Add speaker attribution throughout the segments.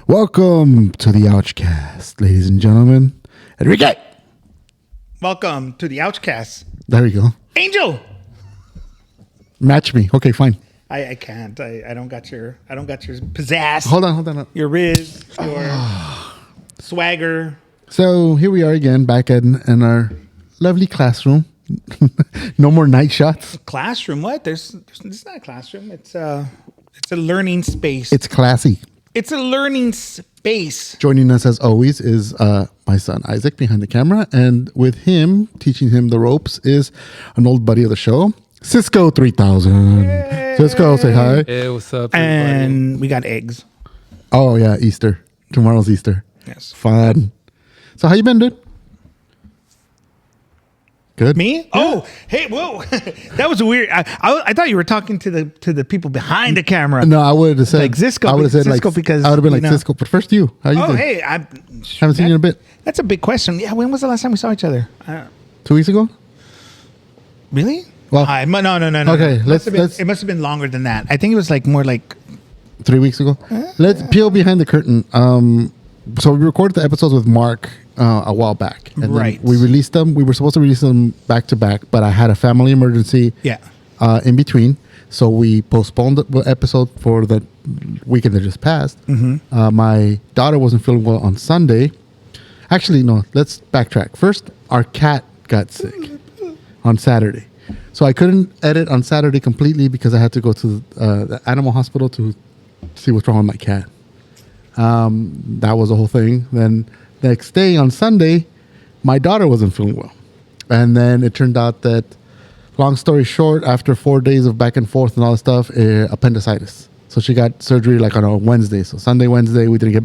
Speaker 1: Welcome to the Ouchcast, ladies and gentlemen. Enrique!
Speaker 2: Welcome to the Ouchcast.
Speaker 1: There we go.
Speaker 2: Angel!
Speaker 1: Match me. Okay, fine.
Speaker 2: I can't. I don't got your pizzazz.
Speaker 1: Hold on.
Speaker 2: Your riz, your swagger.
Speaker 1: So here we are again, back in our lovely classroom. No more night shots.
Speaker 2: Classroom? What? It's not a classroom. It's a learning space.
Speaker 1: It's classy.
Speaker 2: It's a learning space.
Speaker 1: Joining us as always is my son Isaac behind the camera, and with him teaching him the ropes is an old buddy of the show, Cisco 3000. Yay. Cisco, say hi.
Speaker 3: Hey, what's up, everybody?
Speaker 2: And we got eggs.
Speaker 1: Oh yeah, Easter. Tomorrow's Easter.
Speaker 2: Yes.
Speaker 1: Fun. So how you been, dude? Good.
Speaker 2: Me? Yeah. Oh, hey, whoa! That was weird. I thought you were talking to the people behind the camera.
Speaker 1: No, I would have said
Speaker 2: like Cisco.
Speaker 1: I would have said
Speaker 2: Cisco
Speaker 1: like
Speaker 2: because
Speaker 1: I would have been like Cisco. But first, you. How you doing?
Speaker 2: Oh, hey, I
Speaker 1: haven't seen you in a bit.
Speaker 2: That's a big question. Yeah, when was the last time we saw each other?
Speaker 1: 2 weeks ago.
Speaker 2: Really?
Speaker 1: Well,
Speaker 2: no.
Speaker 1: Okay, let's.
Speaker 2: It must have been longer than that. I think it was like more like
Speaker 1: 3 weeks ago. Let's peel behind the curtain. So we recorded the episodes with Mark a while back, and
Speaker 2: right?
Speaker 1: Then we released them. We were supposed to release them back to back, but I had a family emergency.
Speaker 2: Yeah.
Speaker 1: In between, so we postponed the episode for the weekend that just passed. Mm-hmm. My daughter wasn't feeling well on Sunday. Actually, no. Let's backtrack. First, our cat got sick on Saturday. So I couldn't edit on Saturday completely because I had to go to the animal hospital to see what's wrong with my cat. That was the whole thing. Then the next day on Sunday, my daughter wasn't feeling well. And then it turned out that, long story short, after 4 days of back and forth and all that stuff, appendicitis. So she got surgery like on a Wednesday. So Sunday, Wednesday, we didn't get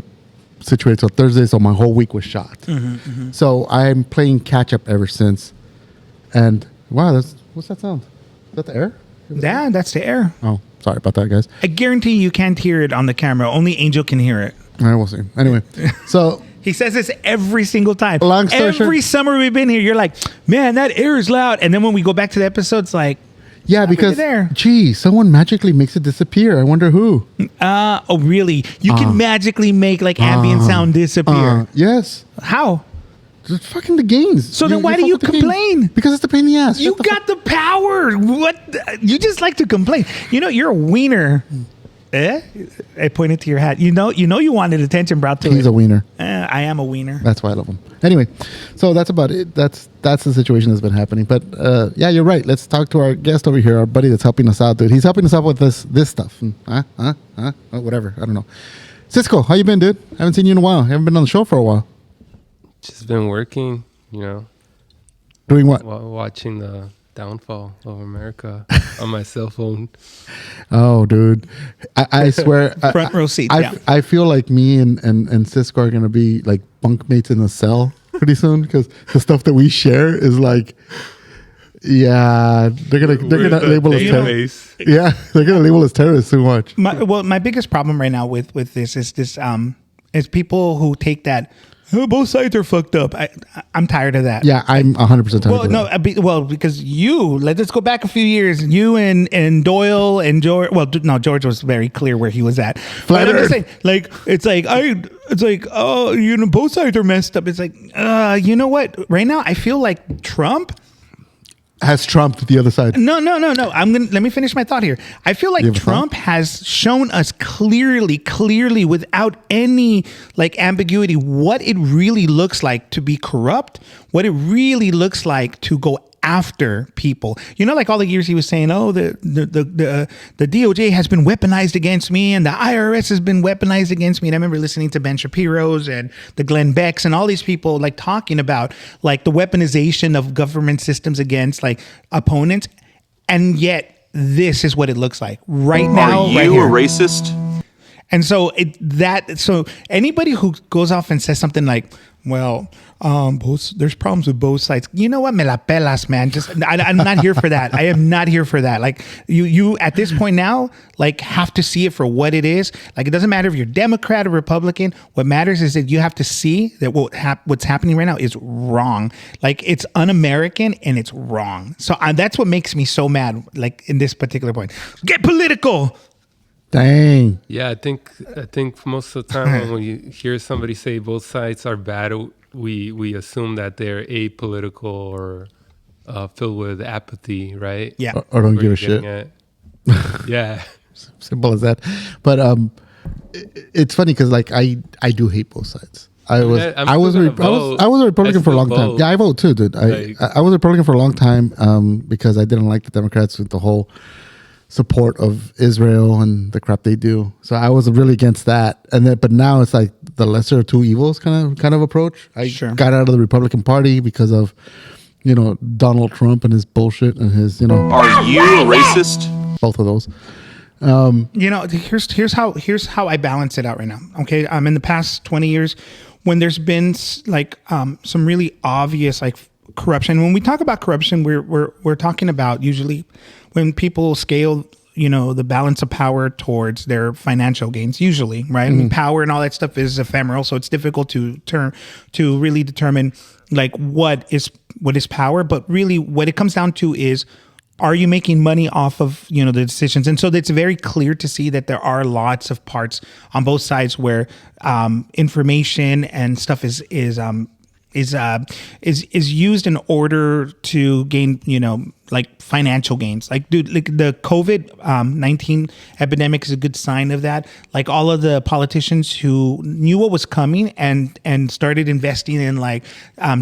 Speaker 1: situated till Thursday. So my whole week was shot. Mm-hmm. So I'm playing catch up ever since. And wow, what's that sound? Is that the air?
Speaker 2: Yeah, that's the air.
Speaker 1: Oh, sorry about that, guys.
Speaker 2: I guarantee you can't hear it on the camera. Only Angel can hear it.
Speaker 1: I will see. Anyway, so
Speaker 2: he says this every single time.
Speaker 1: Long story short,
Speaker 2: every summer we've been here, you're like, man, that air is loud. And then when we go back to the episodes, like,
Speaker 1: yeah, because
Speaker 2: there.
Speaker 1: Gee, someone magically makes it disappear. I wonder who.
Speaker 2: Oh, really? You can magically make like ambient sound disappear.
Speaker 1: Yes.
Speaker 2: How?
Speaker 1: Just fucking the gains.
Speaker 2: So then why do you complain?
Speaker 1: Because it's the pain in the ass.
Speaker 2: You got the power. What? You just like to complain. You know, you're a wiener. I pointed to your hat. You know you wanted attention brought to it.
Speaker 1: He's a wiener.
Speaker 2: I am a wiener.
Speaker 1: That's why I love him. Anyway, so that's about it. That's the situation that's been happening. But yeah, you're right. Let's talk to our guest over here, our buddy that's helping us out, dude. He's helping us out with this stuff. Oh, whatever. I don't know. Cisco, how you been, dude? Haven't seen you in a while. Haven't been on the show for a while.
Speaker 3: Just been working,
Speaker 1: Doing what?
Speaker 3: Watching the downfall of America on my cell phone.
Speaker 1: Oh, dude. I swear.
Speaker 2: Front row seat.
Speaker 1: I feel like me and Cisco are going to be like bunkmates in a cell pretty soon because the stuff that we share is like, yeah, they're gonna label us terrorists. Yeah, they're gonna label us terrorists too much.
Speaker 2: My biggest problem right now with this is people who take that. Oh, both sides are fucked up. I'm tired of that.
Speaker 1: Yeah, I'm 100% tired of
Speaker 2: that. Because let's go back a few years. You and Doyle and George. Well, no, George was very clear where he was at. But I'm just saying, both sides are messed up. It's like, you know what? Right now, I feel like Trump
Speaker 1: has trumped the other side.
Speaker 2: No. Let me finish my thought here. I feel like Trump has shown us clearly, without any like ambiguity, what it really looks like to be corrupt, what it really looks like to go after people. Like all the years he was saying, oh, the DOJ has been weaponized against me and the IRS has been weaponized against me. And I remember listening to Ben Shapiro's and the Glenn Becks and all these people like talking about like the weaponization of government systems against like opponents. And yet this is what it looks like right now.
Speaker 4: Are you a racist?
Speaker 2: And so so anybody who goes off and says something like, well, there's problems with both sides. You know what? Me la pelas, man. I'm not here for that. I am not here for that. Like you at this point now, like have to see it for what it is. Like it doesn't matter if you're Democrat or Republican. What matters is that you have to see that what's happening right now is wrong. Like it's un-American and it's wrong. So that's what makes me so mad. Like in this particular point, get political.
Speaker 1: Dang.
Speaker 3: Yeah, I think most of the time when you hear somebody say both sides are bad, we assume that they're apolitical or filled with apathy, right?
Speaker 2: Yeah.
Speaker 1: Or don't
Speaker 3: Where
Speaker 1: give a
Speaker 3: you're
Speaker 1: shit.
Speaker 3: getting at. Yeah.
Speaker 1: Simple as that. But it's funny because like I do hate both sides. I was a Republican for a long time. Yeah, I vote too, dude. I was a Republican for a long time because I didn't like the Democrats with the whole support of Israel and the crap they do. So I was really against that. And then, but now it's like the lesser of two evils kind of approach. I got out of the Republican Party because of Donald Trump and his bullshit and his
Speaker 4: Are you a racist?
Speaker 1: Both of those.
Speaker 2: Here's how I balance it out right now. Okay, in the past 20 years, when there's been like some really obvious like corruption. When we talk about corruption, we're talking about usually when people scale the balance of power towards their financial gains. Usually, right? I mean, power and all that stuff is ephemeral, so it's difficult to really determine like what is power. But really, what it comes down to is, are you making money off of the decisions? And so it's very clear to see that there are lots of parts on both sides where information and stuff is used in order to gain like financial gains. Like, dude, like the COVID-19 epidemic is a good sign of that. Like all of the politicians who knew what was coming and started investing in like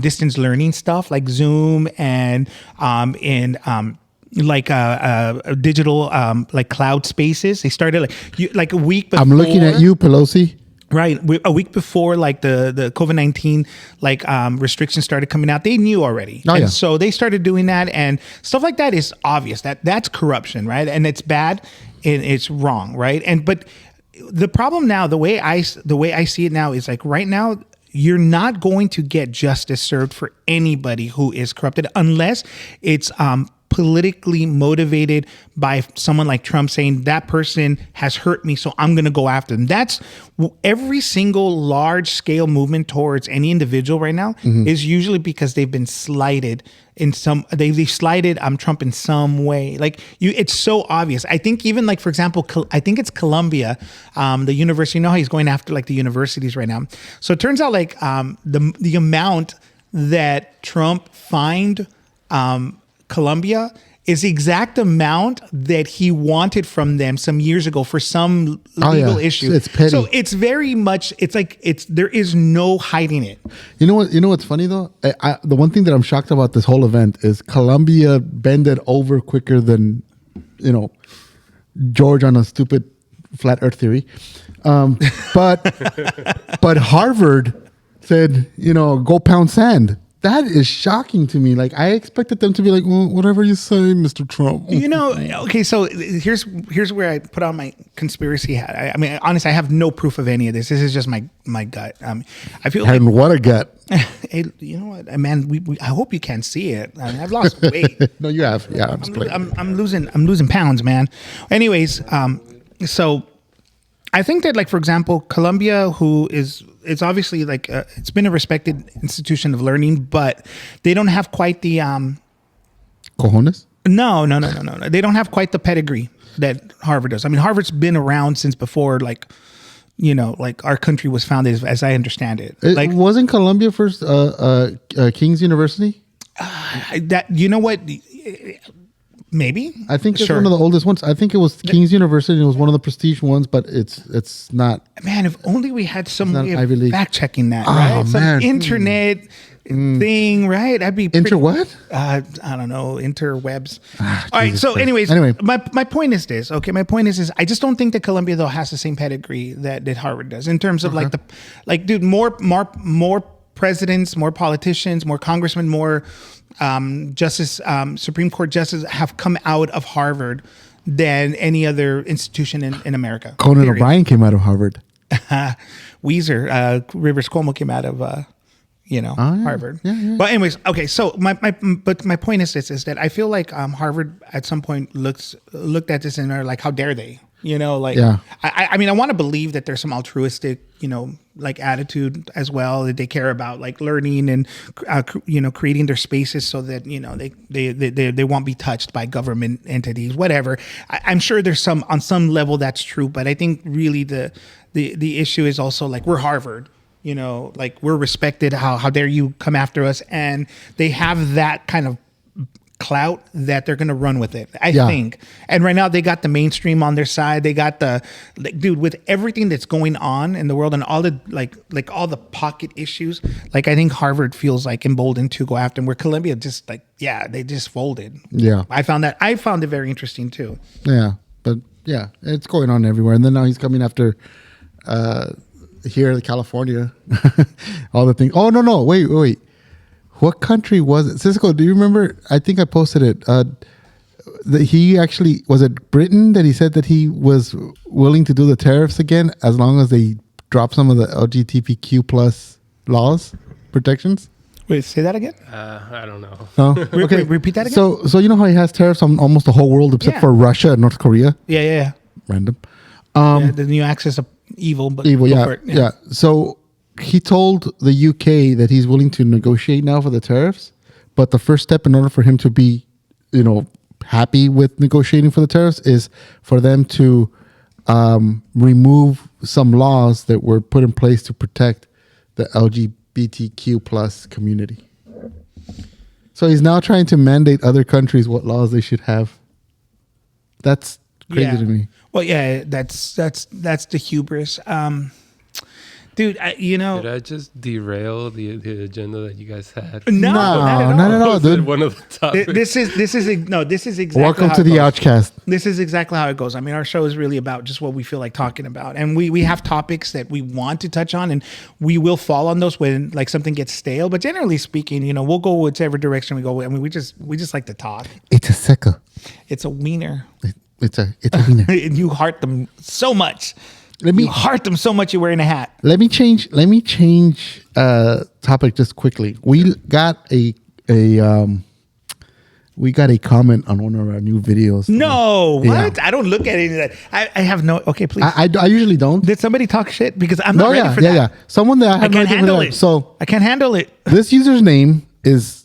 Speaker 2: distance learning stuff like Zoom and digital like cloud spaces. They started like a week before.
Speaker 1: I'm looking at you, Pelosi.
Speaker 2: Right. A week before like the COVID-19 like restrictions started coming out, they knew already. So they started doing that, and stuff like that is obvious. That's corruption, right? And it's bad and it's wrong, right? But the problem now, the way I see it now is like right now, you're not going to get justice served for anybody who is corrupted unless it's politically motivated by someone like Trump saying that person has hurt me, so I'm going to go after them. That's every single large scale movement towards any individual right now is usually because they've been slighted in some. They've slighted Trump in some way. Like it's so obvious. I think even like, for example, I think it's Columbia, the university. You know how he's going after like the universities right now. So it turns out like the amount that Trump fined Columbia is the exact amount that he wanted from them some years ago for some legal issue.
Speaker 1: It's petty.
Speaker 2: So it's very much, there is no hiding it.
Speaker 1: You know what's funny though? The one thing that I'm shocked about this whole event is Columbia bended over quicker than, George on a stupid flat earth theory. But Harvard said, go pound sand. That is shocking to me. Like I expected them to be like, well, whatever you say, Mr. Trump.
Speaker 2: Okay. So here's where I put on my conspiracy hat. I mean, honestly, I have no proof of any of this. This is just my gut. I feel
Speaker 1: and what a gut.
Speaker 2: Hey, you know what, man? I hope you can see it. I mean, I've lost weight.
Speaker 1: No, you have. Yeah,
Speaker 2: I'm losing pounds, man. Anyways, so I think that, like, for example, Columbia, it's obviously like it's been a respected institution of learning, but they don't have quite the
Speaker 1: cojones.
Speaker 2: No. They don't have quite the pedigree that Harvard does. I mean, Harvard's been around since before, like, like our country was founded, as I understand it. Like,
Speaker 1: wasn't Columbia first King's University?
Speaker 2: What? Maybe.
Speaker 1: I think it's one of the oldest ones. I think it was King's University. It was one of the prestige ones, but it's not.
Speaker 2: Man, if only we had some way of fact checking that, right? Some internet thing, right? That'd be
Speaker 1: what?
Speaker 2: I don't know, interwebs. All right. So, anyways, my point is this. Okay, my point is I just don't think that Columbia though has the same pedigree that Harvard does in terms of dude, more presidents, more politicians, more congressmen, more Supreme Court justices have come out of Harvard than any other institution in America.
Speaker 1: Conan O'Brien came out of Harvard.
Speaker 2: Weezer, Rivers Cuomo came out of Harvard. Yeah. But anyways, okay. So my point is this: is that I feel like Harvard at some point looked at this and are like, how dare they? Like,
Speaker 1: Yeah.
Speaker 2: I mean, I want to believe that there's some altruistic, like attitude as well, that they care about like learning and, creating their spaces so that, they won't be touched by government entities, whatever. I'm sure there's on some level that's true, but I think really the issue is also like we're Harvard. Like we're respected. How dare you come after us? And they have that kind of clout that they're going to run with it, I think. And right now they got the mainstream on their side. They got dude, with everything that's going on in the world and all the like all the pocket issues, like I think Harvard feels like emboldened to go after them, where Columbia just they just folded.
Speaker 1: Yeah.
Speaker 2: I found it very interesting too.
Speaker 1: Yeah. But yeah, it's going on everywhere. And then now he's coming after here in California, all the things. Oh, no. Wait. What country was it? Cisco, do you remember? I think I posted it. That he actually, was it Britain that he said that he was willing to do the tariffs again as long as they drop some of the LGBTQ plus laws, protections?
Speaker 2: Wait, say that again?
Speaker 3: I don't know.
Speaker 1: No?
Speaker 2: Okay. Repeat that again?
Speaker 1: So you know how he has tariffs on almost the whole world except for Russia and North Korea?
Speaker 2: Yeah.
Speaker 1: Random.
Speaker 2: The new axis of evil, but
Speaker 1: Evil,
Speaker 2: go for it.
Speaker 1: yeah. So he told the UK that he's willing to negotiate now for the tariffs, but the first step in order for him to be, happy with negotiating for the tariffs is for them to remove some laws that were put in place to protect the LGBTQ plus community. So he's now trying to mandate other countries what laws they should have. That's crazy to me.
Speaker 2: Well, yeah, that's the hubris. Dude,
Speaker 3: Did I just derail the agenda that you guys had?
Speaker 2: No,
Speaker 1: not at all, dude.
Speaker 3: One of the topics.
Speaker 2: This is exactly.
Speaker 1: Welcome to the Ouchcast.
Speaker 2: This is exactly how it goes. I mean, our show is really about just what we feel like talking about, and we have topics that we want to touch on, and we will fall on those when like something gets stale. But generally speaking, we'll go whichever direction we go. I mean, we just like to talk.
Speaker 1: It's a sucker.
Speaker 2: It's a wiener.
Speaker 1: It's a wiener.
Speaker 2: And you heart them so much.
Speaker 1: You
Speaker 2: heart them so much you're wearing a hat.
Speaker 1: Let me change topic just quickly. We got a comment on one of our new videos.
Speaker 2: No,
Speaker 1: Yeah.
Speaker 2: what? I don't look at any of that. I have no. Okay, please.
Speaker 1: I usually don't.
Speaker 2: Did somebody talk shit? Because I'm not ready for that.
Speaker 1: Yeah. Someone that I have
Speaker 2: can't handle it.
Speaker 1: So
Speaker 2: I can't handle it.
Speaker 1: this user's name is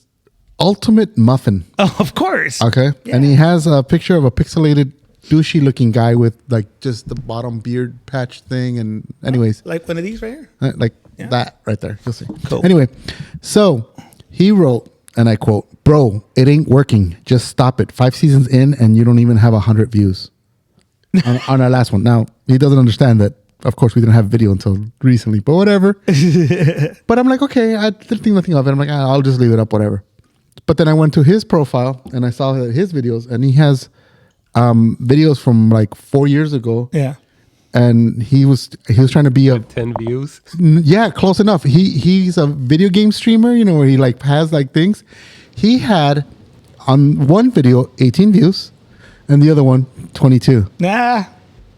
Speaker 1: UltimateMuffin.
Speaker 2: Oh, of course.
Speaker 1: Okay,
Speaker 2: Yeah.
Speaker 1: and he has a picture of a pixelated, douchey looking guy with like just the bottom beard patch thing. And anyways,
Speaker 2: Like one of these right here?
Speaker 1: like that right there. You'll see.
Speaker 2: Cool.
Speaker 1: Anyway, so he wrote, and I quote, "Bro, it ain't working. Just stop it. 5 seasons in and you don't even have 100 views on our last one." Now, he doesn't understand that, of course, we didn't have video until recently, but whatever. But I'm like, okay, I didn't think nothing of it. I'm like, I'll just leave it up, whatever. But then I went to his profile and I saw his videos, and he has videos from like 4 years ago.
Speaker 2: Yeah.
Speaker 1: And he was trying to be a
Speaker 3: 10 views.
Speaker 1: Yeah, close enough. He's a video game streamer, where he like has like things. He had on one video 18 views, and the other one 22.
Speaker 2: Nah,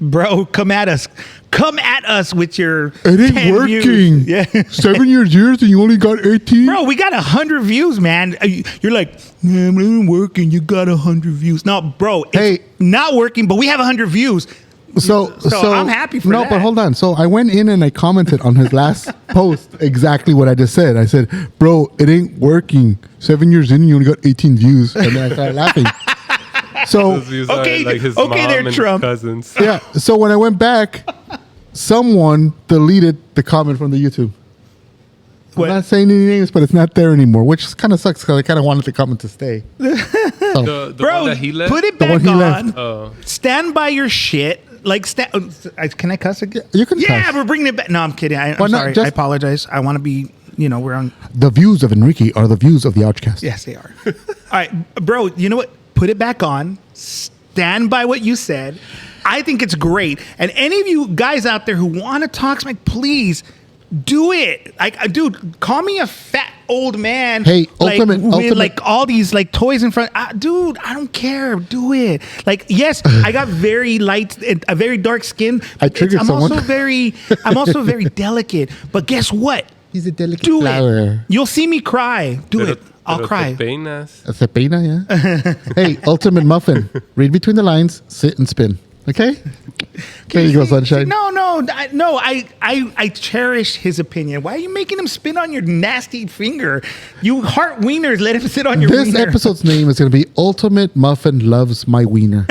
Speaker 2: bro, come at us. Come at us with your.
Speaker 1: It ain't
Speaker 2: 10
Speaker 1: working.
Speaker 2: views. Yeah.
Speaker 1: 7 years and you only got 18.
Speaker 2: Bro, we got 100 views, man. You're like, yeah, it ain't working. You got 100 views. No, bro, it's not working, but we have 100 views.
Speaker 1: So
Speaker 2: I'm happy for that.
Speaker 1: No, but hold on. So I went in and I commented on his last post exactly what I just said. I said, "Bro, it ain't working. 7 years in, you only got 18 views," and then I started laughing. So
Speaker 3: Those views are like his mom
Speaker 2: there,
Speaker 3: and
Speaker 2: Trump.
Speaker 3: his cousins.
Speaker 1: yeah. So when I went back, someone deleted the comment from the YouTube.
Speaker 2: What?
Speaker 1: I'm not saying any names, but it's not there anymore, which kind of sucks because I kind of wanted the comment to stay.
Speaker 3: The
Speaker 2: Bro,
Speaker 3: one that he left?
Speaker 2: put it
Speaker 1: The one
Speaker 2: back
Speaker 1: he
Speaker 2: on.
Speaker 1: left.
Speaker 3: Oh.
Speaker 2: Stand by your shit. Like, can I cuss again?
Speaker 1: You can
Speaker 2: Yeah,
Speaker 1: cuss.
Speaker 2: we're bringing it back. No, I'm kidding. I'm
Speaker 1: Well, no,
Speaker 2: sorry.
Speaker 1: just-
Speaker 2: I apologize. I want to be, we're on.
Speaker 1: The views of Enrique are the views of the Ouchcast.
Speaker 2: Yes, they are. All right, bro, you know what? Put it back on. Stand by what you said. I think it's great. And any of you guys out there who want to talk smack, please do it. Like, dude, call me a fat old man.
Speaker 1: Hey,
Speaker 2: like,
Speaker 1: ultimate-
Speaker 2: with like all these like toys in front. Dude, I don't care. Do it. Like, yes, I got very light, a very dark skin.
Speaker 1: I triggered
Speaker 2: I'm
Speaker 1: someone.
Speaker 2: I'm also very delicate. But guess what?
Speaker 1: He's a delicate
Speaker 2: Do
Speaker 1: flower.
Speaker 2: it. You'll see me cry. Do it. I'll
Speaker 3: Pero
Speaker 2: cry.
Speaker 3: te peinas.
Speaker 1: A cepina, yeah. Hey, Ultimate Muffin. Read between the lines, sit and spin. Okay? There you go, sunshine.
Speaker 2: No. I cherish his opinion. Why are you making him spin on your nasty finger? You heart wieners. Let him sit on your
Speaker 1: This
Speaker 2: wiener.
Speaker 1: episode's name is going to be Ultimate Muffin Loves My Wiener.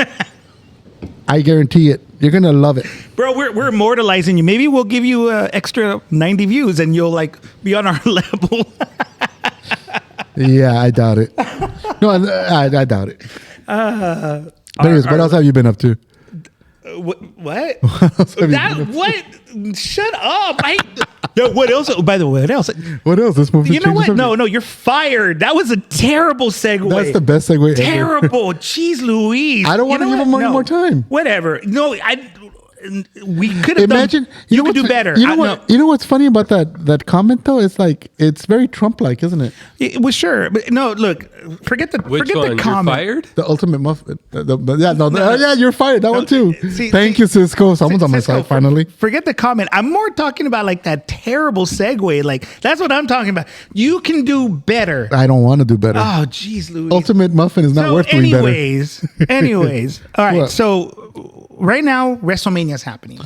Speaker 1: I guarantee it. You're going to love it.
Speaker 2: Bro, we're immortalizing you. Maybe we'll give you extra 90 views and you'll like be on our level.
Speaker 1: Yeah, I doubt it. No, I doubt it. But anyways, what else have you been up to?
Speaker 2: What?
Speaker 1: What?
Speaker 2: What? Shut up! Yo, what else? Oh, by the way, what else?
Speaker 1: What else? This movie.
Speaker 2: You know what? No, you're fired. That was a terrible segue.
Speaker 1: That's the best segue ever.
Speaker 2: Terrible. Jeez Louise.
Speaker 1: I don't want to give him any more time.
Speaker 2: Whatever. No, we could have
Speaker 1: Imagine
Speaker 2: you could do better.
Speaker 1: You know what? You know what's funny about that comment though? It's like it's very Trump-like, isn't it?
Speaker 2: Well, sure, but no. Look, forget the
Speaker 3: Which
Speaker 2: forget
Speaker 3: one?
Speaker 2: the comment.
Speaker 3: You're fired?
Speaker 1: The ultimate muffin. Yeah, you're fired. That one too.
Speaker 2: See,
Speaker 1: Thank you, Cisco. Someone's on my
Speaker 2: Cisco,
Speaker 1: side finally.
Speaker 2: Forget the comment. I'm more talking about like that terrible segue. Like that's what I'm talking about. You can do better.
Speaker 1: I don't want to do better.
Speaker 2: Oh, jeez, Louise.
Speaker 1: Ultimate Muffin is not worth doing better.
Speaker 2: Anyways. All right.
Speaker 1: What?
Speaker 2: So right now, WrestleMania is happening.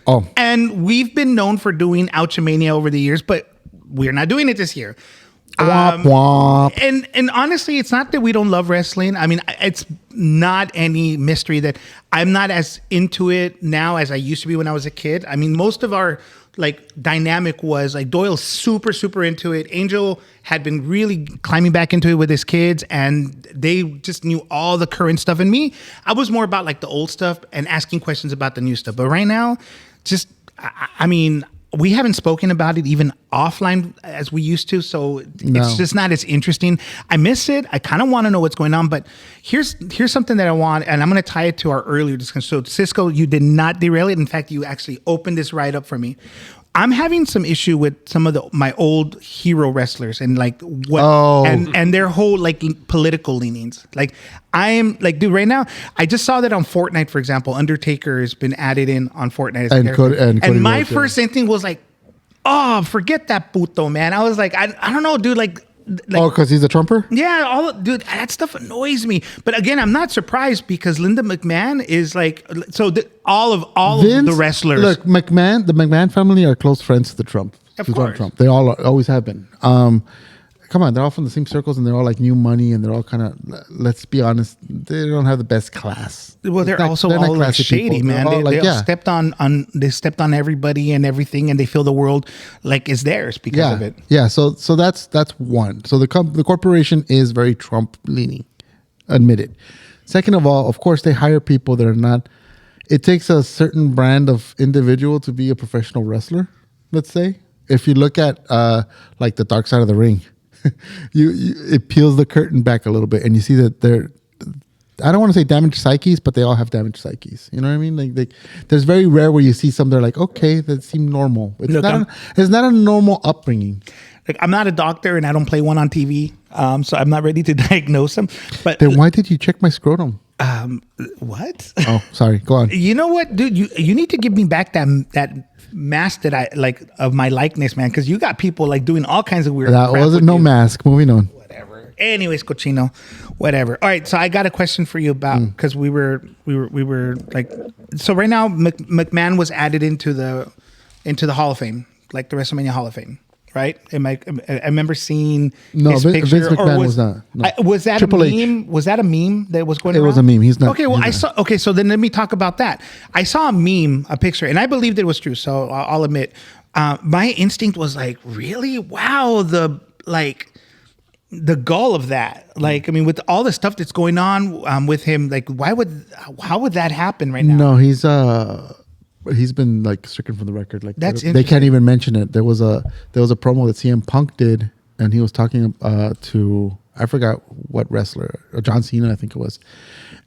Speaker 1: Oh,
Speaker 2: And we've been known for doing Ouchmania over the years, but we're not doing it this year.
Speaker 1: womp womp.
Speaker 2: And honestly, it's not that we don't love wrestling. I mean, it's not any mystery that I'm not as into it now as I used to be when I was a kid. I mean, most of our like dynamic was like Doyle's super into it. Angel had been really climbing back into it with his kids, and they just knew all the current stuff. And me, I was more about like the old stuff and asking questions about the new stuff. But right now, just I mean, we haven't spoken about it even offline as we used to, so it's just not as interesting. I miss it. I kind of want to know what's going on, but here's something that I want, and I'm going to tie it to our earlier discussion. So, Cisco, you did not derail it. In fact, you actually opened this right up for me. I'm having some issue with some of my old hero wrestlers and like what and their whole like political leanings. Like I am like, dude, right now I just saw that on Fortnite, for example, Undertaker has been added in on Fortnite as a character. And my first instinct was like, oh, forget that puto, man. I was like, I don't know, dude, like
Speaker 1: because he's a Trumper?
Speaker 2: Yeah, dude, that stuff annoys me. But again, I'm not surprised because Linda McMahon is like, so all of the wrestlers.
Speaker 1: Look, the McMahon family are close friends to the Trump.
Speaker 2: Of course.
Speaker 1: Trump. They always have been. Come on, they're all from the same circles and they're all like new money and they're all kind of, let's be honest, they don't have the best class.
Speaker 2: Well, they're all like shady, people. Man. They all stepped on everybody and everything, and they feel the world like is theirs because of it.
Speaker 1: Yeah, so that's one. So the corporation is very Trump leaning, admit it. Second of all, of course, they hire people that are not. It takes a certain brand of individual to be a professional wrestler. Let's say if you look at like the Dark Side of the Ring. It peels the curtain back a little bit, and you see that they're. I don't want to say damaged psyches, but they all have damaged psyches. You know what I mean? Like there's very rare where you see some. They're like, okay, that seemed normal. It's not a normal upbringing.
Speaker 2: Like I'm not a doctor, and I don't play one on TV, so I'm not ready to diagnose them. But
Speaker 1: then why did you check my scrotum?
Speaker 2: What?
Speaker 1: Oh, sorry. Go on.
Speaker 2: You know what, dude? You need to give me back that mask that I like of my likeness, man, because you got people like doing all kinds of weird.
Speaker 1: That wasn't no mask. Moving on.
Speaker 2: Whatever. Anyways, cochino, whatever. All right, so I got a question for you about because we were like, so right now McMahon was added into the Hall of Fame, like the WrestleMania Hall of Fame. Right? I remember seeing his picture.
Speaker 1: Vince McMahon was not. No.
Speaker 2: Was that
Speaker 1: Triple
Speaker 2: a meme?
Speaker 1: H.
Speaker 2: Was that a meme that was going around?
Speaker 1: It was a meme. He's not.
Speaker 2: Okay, well, saw. Okay, so then let me talk about that. I saw a picture, and I believed it was true. So I'll admit, my instinct was like, really? Wow, the gall of that. Like, I mean, with all the stuff that's going on with him, like, how would that happen right now?
Speaker 1: No, he's been like stricken from the record. Like they can't even mention it. There was a promo that CM Punk did, and he was talking to I forgot what wrestler, John Cena, I think it was,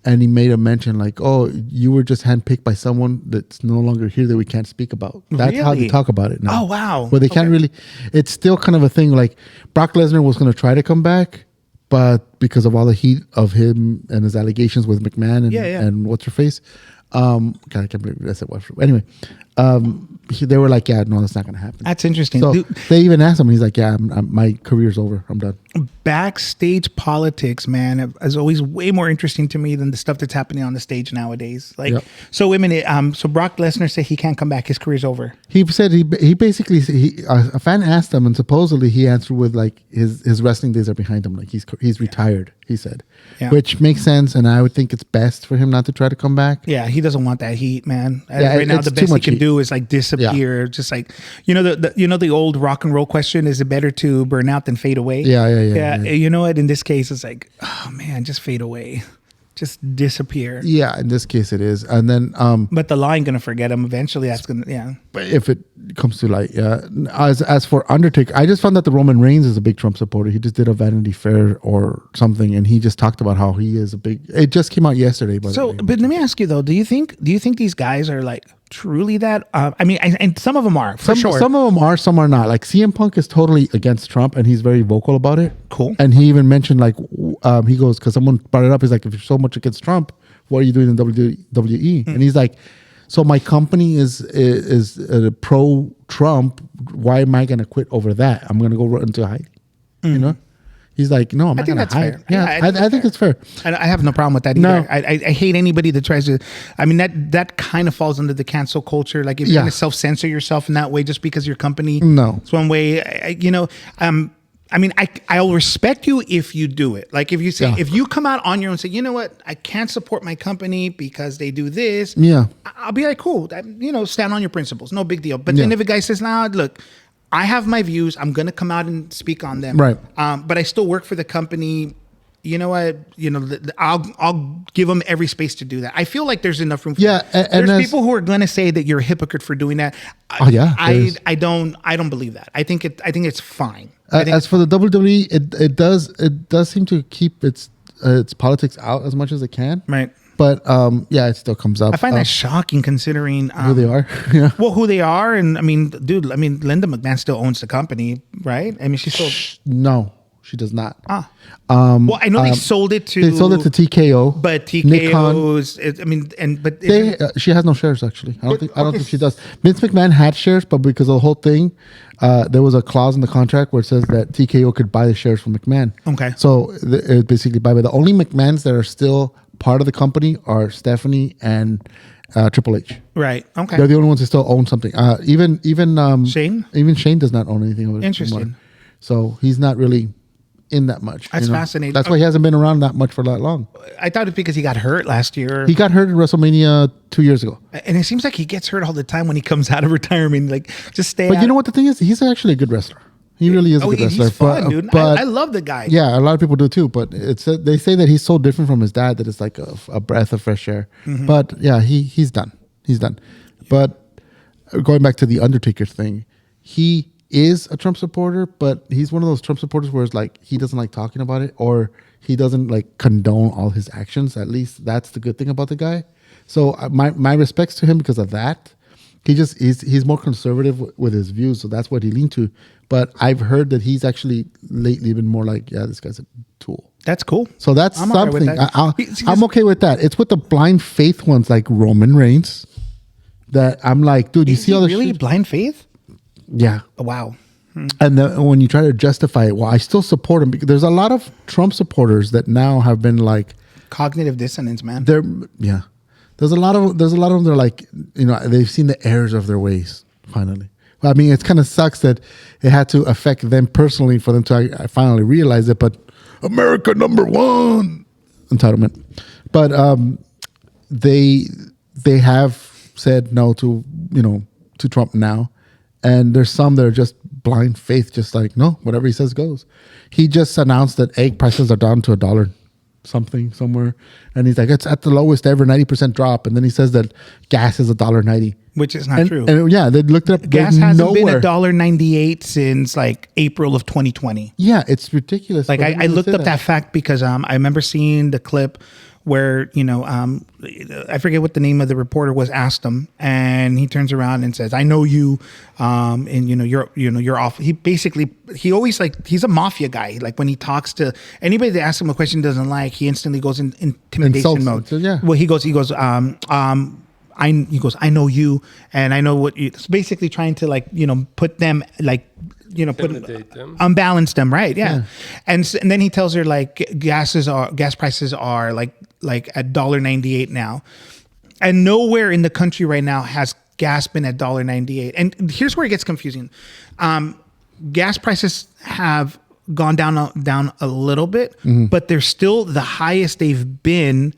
Speaker 1: and he made a mention like, "Oh, you were just handpicked by someone that's no longer here that we can't speak about." That's how they talk about it now.
Speaker 2: Oh wow!
Speaker 1: Where they can't really. It's still kind of a thing. Like Brock Lesnar was going to try to come back, but because of all the heat of him and his allegations with McMahon and what's her face. God, I can't believe I said what. Anyway, they were like, yeah, no, that's not going to happen.
Speaker 2: That's interesting.
Speaker 1: So
Speaker 2: Dude,
Speaker 1: they even asked him. He's like, yeah, my career's over. I'm done.
Speaker 2: backstage politics, man, is always way more interesting to me than the stuff that's happening on the stage nowadays. Like,
Speaker 1: Yep.
Speaker 2: so wait a minute. So Brock Lesnar said he can't come back. His career's over.
Speaker 1: He said he basically a fan asked him, and supposedly he answered with like his wrestling days are behind him. Like he's retired. He said,
Speaker 2: Yeah.
Speaker 1: which makes sense, and I would think it's best for him not to try to come back.
Speaker 2: Yeah, he doesn't want that heat, man.
Speaker 1: Yeah,
Speaker 2: Right now,
Speaker 1: it's
Speaker 2: the
Speaker 1: too
Speaker 2: best he
Speaker 1: much
Speaker 2: can
Speaker 1: heat.
Speaker 2: do is like disappear. Just like the old rock and roll question: is it better to burn out than fade away?
Speaker 1: Yeah.
Speaker 2: You know what? In this case, it's like, oh man, just fade away, just disappear.
Speaker 1: Yeah, in this case it is, and then
Speaker 2: But the law ain't gonna forget him. Eventually, that's gonna
Speaker 1: if it comes to light, yeah. As for Undertaker, I just found that the Roman Reigns is a big Trump supporter. He just did a Vanity Fair or something, and he just talked about how he is a big. It just came out yesterday, by the
Speaker 2: So,
Speaker 1: way.
Speaker 2: but let me ask you though: do you think these guys are like truly that? I mean, and some of them are for sure.
Speaker 1: Some of them are, some are not. Like CM Punk is totally against Trump, and he's very vocal about it.
Speaker 2: Cool.
Speaker 1: And he even mentioned like he goes, because someone brought it up. He's like, if you're so much against Trump, what are you doing in WWE? And he's like, so my company is pro Trump. Why am I going to quit over that? I'm going to go into hiding. You know. He's like, no, I'm not
Speaker 2: think
Speaker 1: going to
Speaker 2: that's
Speaker 1: hide.
Speaker 2: fair.
Speaker 1: Yeah, I think it's fair.
Speaker 2: I have no problem with that
Speaker 1: No.
Speaker 2: either. I hate anybody that tries to. I mean, that kind of falls under the cancel culture. Like if you're
Speaker 1: Yeah.
Speaker 2: going to self-censor yourself in that way just because your company
Speaker 1: No.
Speaker 2: it's one way. I mean, I'll respect you if you do it. Like if you say,
Speaker 1: Yeah.
Speaker 2: if you come out on your own and say, you know what, I can't support my company because they do this.
Speaker 1: Yeah.
Speaker 2: I'll be like, cool. Stand on your principles. No big deal. But then
Speaker 1: Yeah.
Speaker 2: if a guy says, nah, look, I have my views. I'm going to come out and speak on them.
Speaker 1: Right.
Speaker 2: But I still work for the company. You know what? I'll give them every space to do that. I feel like there's enough room. For
Speaker 1: Yeah,
Speaker 2: that.
Speaker 1: and
Speaker 2: There's people who are going to say that you're a hypocrite for doing that.
Speaker 1: Oh, yeah, there is.
Speaker 2: I don't believe that. I think it's fine. I think
Speaker 1: As for the WWE, it does seem to keep its politics out as much as it can.
Speaker 2: right.
Speaker 1: But yeah, it still comes up.
Speaker 2: I find that shocking considering
Speaker 1: who they are. Yeah.
Speaker 2: Well, who they are, and I mean, dude. I mean, Linda McMahon still owns the company, right? I mean, she's still.
Speaker 1: No, she does not.
Speaker 2: Well, I know they sold it to.
Speaker 1: They sold it to TKO.
Speaker 2: But
Speaker 1: Nick Khan.
Speaker 2: TKO's. I mean, but
Speaker 1: She has no shares actually. I don't think she does. Vince McMahon had shares, but because of the whole thing, there was a clause in the contract where it says that TKO could buy the shares from McMahon.
Speaker 2: Okay.
Speaker 1: So it basically buy. But the only McMahons that are still part of the company are Stephanie and Triple H.
Speaker 2: right. Okay.
Speaker 1: They're the only ones who still own something. Even
Speaker 2: Shane?
Speaker 1: Even Shane does not own anything of it.
Speaker 2: Interesting.
Speaker 1: anymore. So he's not really in that much.
Speaker 2: That's fascinating.
Speaker 1: That's why he hasn't been around that much for that long.
Speaker 2: I thought it's because he got hurt last year.
Speaker 1: He got hurt at WrestleMania 2 years ago.
Speaker 2: And it seems like he gets hurt all the time when he comes out of retirement. Like, just stay
Speaker 1: But
Speaker 2: out.
Speaker 1: you know what the thing is? He's actually a good wrestler. He really is a good wrestler.
Speaker 2: He's fun, dude.
Speaker 1: But
Speaker 2: I love the guy.
Speaker 1: yeah, a lot of people do too. But they say that he's so different from his dad that it's like a breath of fresh air.
Speaker 2: Mm-hmm.
Speaker 1: But yeah, he's done. He's done. But going back to the Undertaker thing, he is a Trump supporter, but he's one of those Trump supporters where it's like he doesn't like talking about it, or he doesn't like condone all his actions. At least that's the good thing about the guy. So my respects to him because of that. He's more conservative with his views, so that's what he leaned to. But I've heard that he's actually lately been more like, yeah, this guy's a tool.
Speaker 2: That's cool.
Speaker 1: So that's
Speaker 2: I'm okay with
Speaker 1: something.
Speaker 2: that.
Speaker 1: I'm okay with that. It's with the blind faith ones like Roman Reigns that I'm like, dude, you
Speaker 2: Is
Speaker 1: see
Speaker 2: he
Speaker 1: all the
Speaker 2: really
Speaker 1: shit?
Speaker 2: blind faith?
Speaker 1: Yeah.
Speaker 2: Oh, wow.
Speaker 1: And then when you try to justify it, well, I still support him because there's a lot of Trump supporters that now have been like,
Speaker 2: Cognitive dissonance, man.
Speaker 1: yeah. There's a lot of them. They're like, they've seen the errors of their ways. Finally, I mean, it kind of sucks that it had to affect them personally for them to finally realize it. But America #1 entitlement. But they have said no to to Trump now, and there's some that are just blind faith, just like no, whatever he says goes. He just announced that egg prices are down to $1 something somewhere, and he's like, it's at the lowest ever, 90% drop. And then he says that gas is $1.90,
Speaker 2: Which is not true.
Speaker 1: And yeah, they looked it up.
Speaker 2: Gas
Speaker 1: There's
Speaker 2: hasn't been
Speaker 1: nowhere.
Speaker 2: $1.98 since like April of 2020.
Speaker 1: Yeah, it's ridiculous.
Speaker 2: Like
Speaker 1: for them
Speaker 2: I
Speaker 1: to
Speaker 2: looked
Speaker 1: say
Speaker 2: up that fact because I remember seeing the clip where I forget what the name of the reporter was, asked him, and he turns around and says, "I know you, and you're off." He always like, he's a mafia guy. Like when he talks to anybody that asks him a question he doesn't like, he instantly goes in intimidation
Speaker 1: Insults
Speaker 2: mode.
Speaker 1: them, so, yeah.
Speaker 2: Well, he goes, he goes, I know you, and I know what you. It's basically trying to like put them like
Speaker 3: Intimidate them.
Speaker 2: unbalance them, right? Yeah. And then he tells her like gas prices are like at $1.98 now, and nowhere in the country right now has gas been at $1.98. And here's where it gets confusing. Gas prices have gone down a little bit, but they're still the highest they've been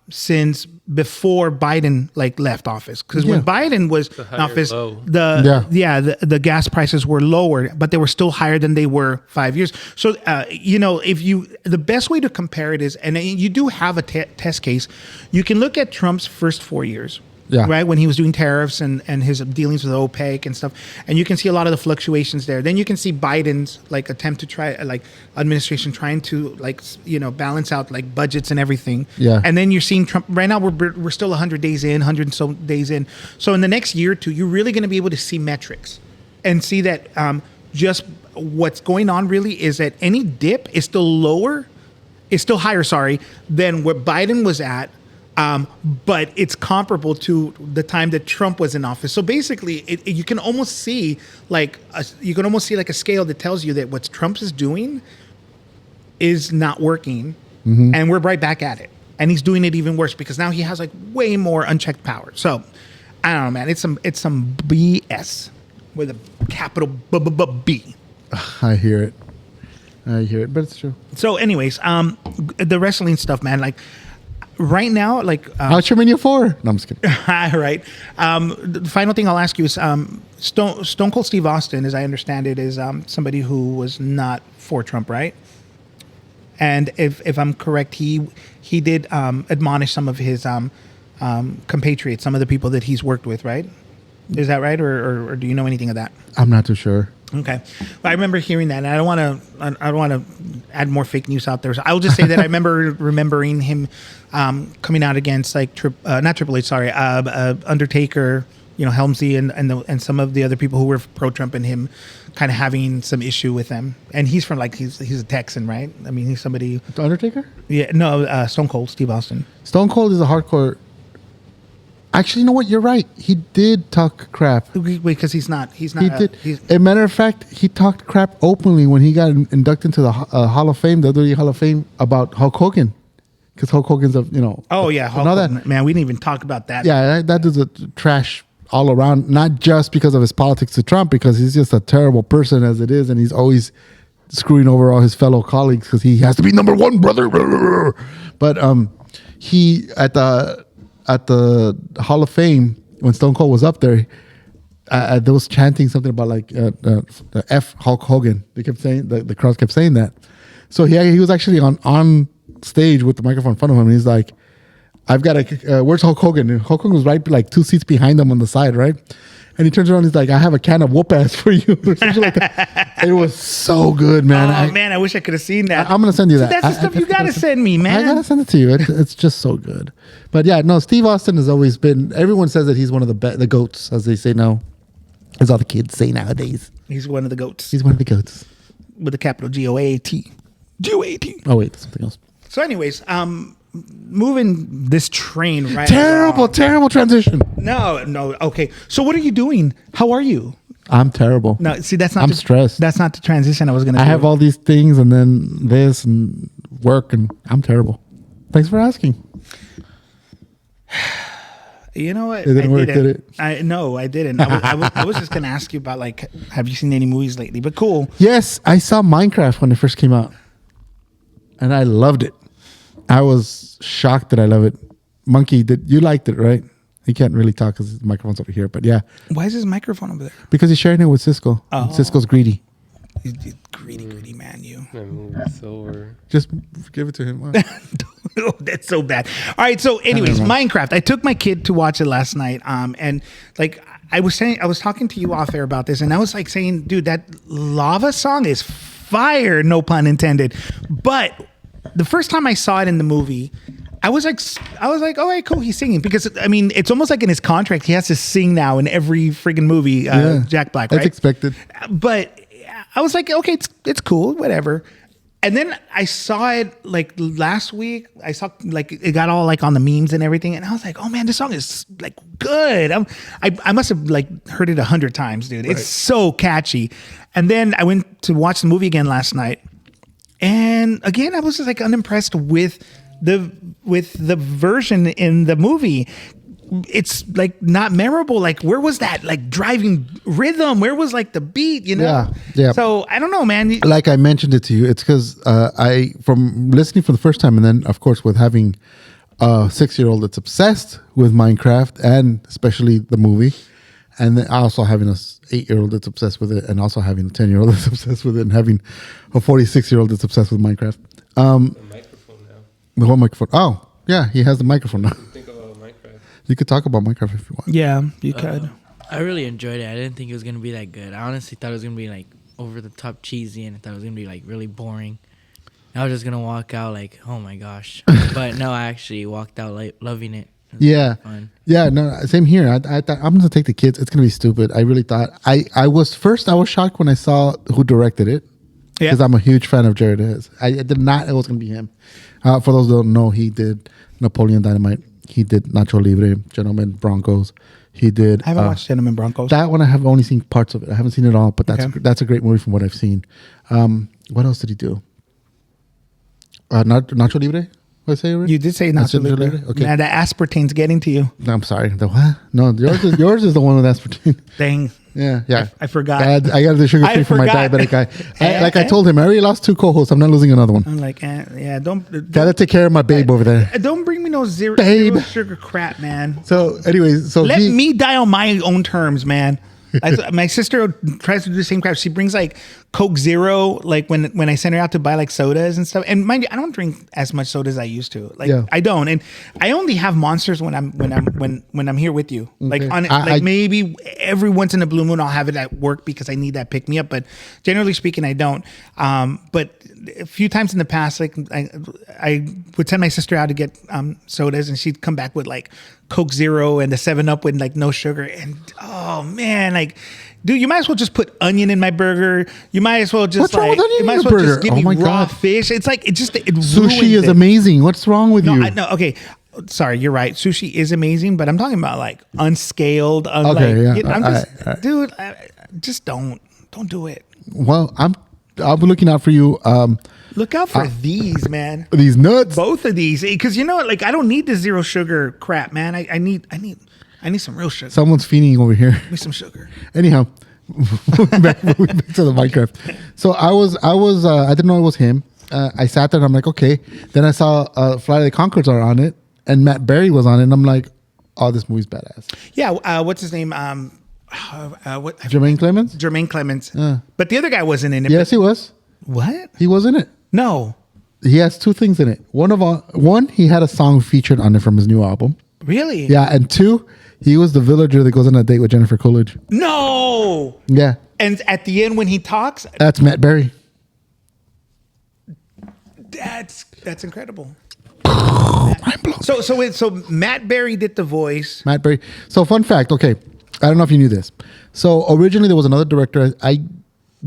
Speaker 2: since before Biden like left office. Because when Biden was in office, the gas prices were lower, but they were still higher than they were 5 years. So the best way to compare it is, and you do have a test case, you can look at Trump's first 4 years. Yeah. Right, when he was doing tariffs and his dealings with OPEC and stuff, and you can see a lot of the fluctuations there. Then you can see Biden's like attempt to try like administration trying to like balance out like budgets and everything. Yeah, and then you're seeing Trump right now. We're still 100 days in, 100 and so days in. So in the next year or two, you're really going to be able to see metrics and see that just what's going on really is that any dip is still higher. Sorry, than where Biden was at. But it's comparable to the time that Trump was in office. So basically, you can almost see like a scale that tells you that what Trump is doing is not working, and we're right back at it. And he's doing it even worse because now he has like way more unchecked power. So I don't know, man. It's some BS with a capital B.
Speaker 1: I hear it, but it's true.
Speaker 2: So, anyways, the wrestling stuff, man, like. Right now, like
Speaker 1: how's your menu for? No, I'm just kidding.
Speaker 2: Right. The final thing I'll ask you is Stone Cold Steve Austin, as I understand it, is somebody who was not for Trump, right? And if I'm correct, he did admonish some of his compatriots, some of the people that he's worked with, right? Is that right, or do you know anything of that?
Speaker 1: I'm not too sure.
Speaker 2: Okay, well, I remember hearing that, and I don't want to add more fake news out there. So I'll just say that I remember remembering him coming out against like not Triple H, sorry, Undertaker, Helmsley, and some of the other people who were pro Trump, and him kind of having some issue with them. And he's from like he's a Texan, right? I mean, he's somebody.
Speaker 1: The Undertaker?
Speaker 2: Yeah, no, Stone Cold Steve Austin.
Speaker 1: Stone Cold is a hardcore. Actually, you know what? You're right. He did talk crap.
Speaker 2: Because he's not. He
Speaker 1: did. As a matter of fact, he talked crap openly when he got inducted into the Hall of Fame, the WWE Hall of Fame, about Hulk Hogan. Because Hulk Hogan's
Speaker 2: Oh, yeah. Hulk Hogan. Man, we didn't even talk about that.
Speaker 1: Yeah, that is a trash all around. Not just because of his politics to Trump, because he's just a terrible person as it is. And he's always screwing over all his fellow colleagues because he has to be number one, brother. But he, at the Hall of Fame, when Stone Cold was up there, they was chanting something about like the F Hulk Hogan. They kept saying the crowd kept saying that. So he was actually on stage with the microphone in front of him, and he's like, "I've got a where's Hulk Hogan?" And Hulk Hogan was right like 2 seats behind him on the side, right? And he turns around, and he's like, "I have a can of whoop ass for you," or something like that. It was so good, man.
Speaker 2: I wish I could have seen that.
Speaker 1: I'm gonna send you that.
Speaker 2: That's the stuff you gotta send me, man.
Speaker 1: I gotta send it to you. It's just so good. But yeah, no, Steve Austin has always been. Everyone says that he's one of the goats, as they say now, as all the kids say nowadays.
Speaker 2: He's one of the goats.
Speaker 1: He's one of the goats
Speaker 2: with a capital GOAT. GOAT.
Speaker 1: Oh wait, that's something else.
Speaker 2: So, anyways, moving this train right.
Speaker 1: Terrible transition.
Speaker 2: No. Okay. So, what are you doing? How are you?
Speaker 1: I'm terrible.
Speaker 2: No, see, that's not.
Speaker 1: I'm stressed.
Speaker 2: That's not the transition I was going to do.
Speaker 1: I have all these things and then this and work, and I'm terrible. Thanks for asking.
Speaker 2: You know what?
Speaker 1: It didn't work, did it?
Speaker 2: No, I didn't. I was just going to ask you about, like, have you seen any movies lately? But cool.
Speaker 1: Yes, I saw Minecraft when it first came out, and I loved it. I was shocked that I love it. Monkey, you liked it, right? He can't really talk because the microphone's over here, but yeah.
Speaker 2: Why is his microphone over there?
Speaker 1: Because he's sharing it with Cisco. Oh. Cisco's greedy.
Speaker 2: Greedy man, you.
Speaker 3: That movie's over.
Speaker 1: Just give it to him.
Speaker 2: Oh, that's so bad. All right, so anyways, Minecraft. I took my kid to watch it last night, and like I was talking to you off air about this, and I was like saying, dude, that lava song is fire, no pun intended. But the first time I saw it in the movie, I was like, all right, cool, he's singing, because I mean, it's almost like in his contract he has to sing now in every friggin' movie. Jack Black, right?
Speaker 1: That's expected.
Speaker 2: But I was like, okay, it's cool, whatever. And then I saw it like last week. I saw like it got all like on the memes and everything, and I was like, "Oh man, this song is like good." I must have like heard it 100 times, dude. It's so catchy. And then I went to watch the movie again last night, and again I was just like unimpressed with the version in the movie. It's like not memorable. Like, where was that like driving rhythm? Where was like the beat? You know?
Speaker 1: Yeah.
Speaker 2: So I don't know, man.
Speaker 1: Like I mentioned it to you, it's because from listening for the first time, and then of course with having a 6-year-old that's obsessed with Minecraft and especially the movie, and then also having a 8-year-old that's obsessed with it, and also having a 10-year-old that's obsessed with it, and having a 46-year-old that's obsessed with Minecraft.
Speaker 3: The microphone now.
Speaker 1: The whole microphone. Oh, yeah, he has the microphone now.
Speaker 3: Think about Minecraft.
Speaker 1: You could talk about Minecraft if you want.
Speaker 2: Yeah, you could.
Speaker 5: I really enjoyed it. I didn't think it was gonna be that good. I honestly thought it was gonna be like over the top cheesy, and I thought it was gonna be like really boring. I was just gonna walk out like, oh my gosh. But no, I actually walked out like loving it. It was
Speaker 1: Yeah.
Speaker 5: fun.
Speaker 1: Yeah, no, same here. I thought I'm gonna take the kids. It's gonna be stupid. I really thought I was shocked when I saw who directed it.
Speaker 2: Yeah.
Speaker 1: Because I'm a huge fan of Jared Hayes. I did not know it was gonna be him. For those who don't know, he did Napoleon Dynamite. He did Nacho Libre, Gentlemen Broncos. He did.
Speaker 2: I haven't watched Gentlemen Broncos.
Speaker 1: That one I have only seen parts of it. I haven't seen it all, but that's a great movie from what I've seen. What else did he do? Nacho Libre? What did I say already?
Speaker 2: You did say Nacho Libre.
Speaker 1: Okay.
Speaker 2: Man, the aspartane's getting to you.
Speaker 1: No, I'm sorry. The what? No, yours is the one with aspartame.
Speaker 2: Dang.
Speaker 1: Yeah.
Speaker 2: I forgot.
Speaker 1: I got the sugar free for my
Speaker 2: forgot.
Speaker 1: diabetic guy. I told him, I already lost 2 co-hosts. I'm not losing another one.
Speaker 2: I'm like, yeah, don't
Speaker 1: Gotta take care of my babe over there.
Speaker 2: don't bring me no zero sugar crap, man.
Speaker 1: So, anyways,
Speaker 2: Let me die on my own terms, man. My sister tries to do the same crap. She brings like Coke Zero, like when I send her out to buy like sodas and stuff. And mind you, I don't drink as much soda as I used to. Like I don't, and I only have Monsters when I'm here with you. Like maybe every once in a blue moon I'll have it at work because I need that pick me up. But generally speaking, I don't. But a few times in the past, like I would send my sister out to get sodas, and she'd come back with like Coke Zero and the 7-Up with like no sugar. And oh man, like, dude, you might as well just put onion in my burger. You might as well just
Speaker 1: What's wrong with onion
Speaker 2: you
Speaker 1: in
Speaker 2: might as
Speaker 1: your
Speaker 2: well just
Speaker 1: burger?
Speaker 2: give
Speaker 1: Oh
Speaker 2: me
Speaker 1: my
Speaker 2: raw
Speaker 1: God.
Speaker 2: fish. It's like it
Speaker 1: sushi
Speaker 2: ruins
Speaker 1: is
Speaker 2: it.
Speaker 1: amazing. What's wrong with you?
Speaker 2: No, okay. Sorry, you're right. Sushi is amazing, but I'm talking about like unscaled.
Speaker 1: Okay, yeah.
Speaker 2: I'm just, dude. Just don't do it.
Speaker 1: Well, I'll be looking out for you.
Speaker 2: Look out for these, man.
Speaker 1: These nuts.
Speaker 2: Both of these, because you know what? Like, I don't need the zero sugar crap, man. I need some real sugar.
Speaker 1: Someone's feeding over here.
Speaker 2: Give me some sugar.
Speaker 1: Anyhow, back to the Minecraft. So I didn't know it was him. I sat there and I'm like, okay. Then I saw Flight of the Conchords are on it, and Matt Berry was on it, and I'm like, oh, this movie's badass.
Speaker 2: Yeah. What's his name?
Speaker 1: Jermaine Clements?
Speaker 2: Jermaine Clements. But the other guy wasn't in it.
Speaker 1: Yes, he was.
Speaker 2: What?
Speaker 1: He was in it.
Speaker 2: No.
Speaker 1: He has 2 things in it. One, he had a song featured on it from his new album.
Speaker 2: Really?
Speaker 1: Yeah, and 2, he was the villager that goes on a date with Jennifer Coolidge.
Speaker 2: No.
Speaker 1: Yeah.
Speaker 2: And at the end when he talks,
Speaker 1: That's Matt Berry.
Speaker 2: that's incredible.
Speaker 1: Mind blown.
Speaker 2: So Matt Berry did the voice.
Speaker 1: Matt Berry. So fun fact, okay. I don't know if you knew this. So originally there was another director. I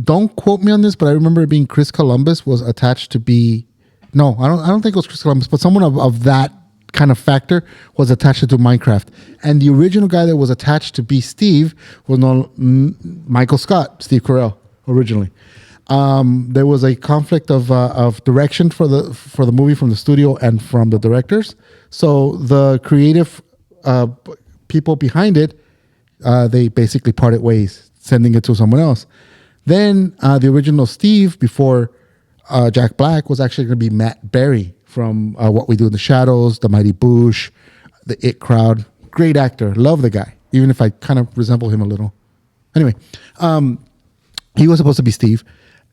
Speaker 1: don't quote me on this, but I remember it being Chris Columbus was attached to be. No, I don't think it was Chris Columbus, but someone of that kind of factor was attached to Minecraft. And the original guy that was attached to be Steve was Michael Scott, Steve Carell, originally. There was a conflict of direction for the movie from the studio and from the directors. So the creative people behind it, they basically parted ways, sending it to someone else. Then the original Steve, before Jack Black, was actually going to be Matt Berry from What We Do in the Shadows, The Mighty Boosh, The It Crowd. Great actor. Love the guy, even if I kind of resemble him a little. Anyway, he was supposed to be Steve,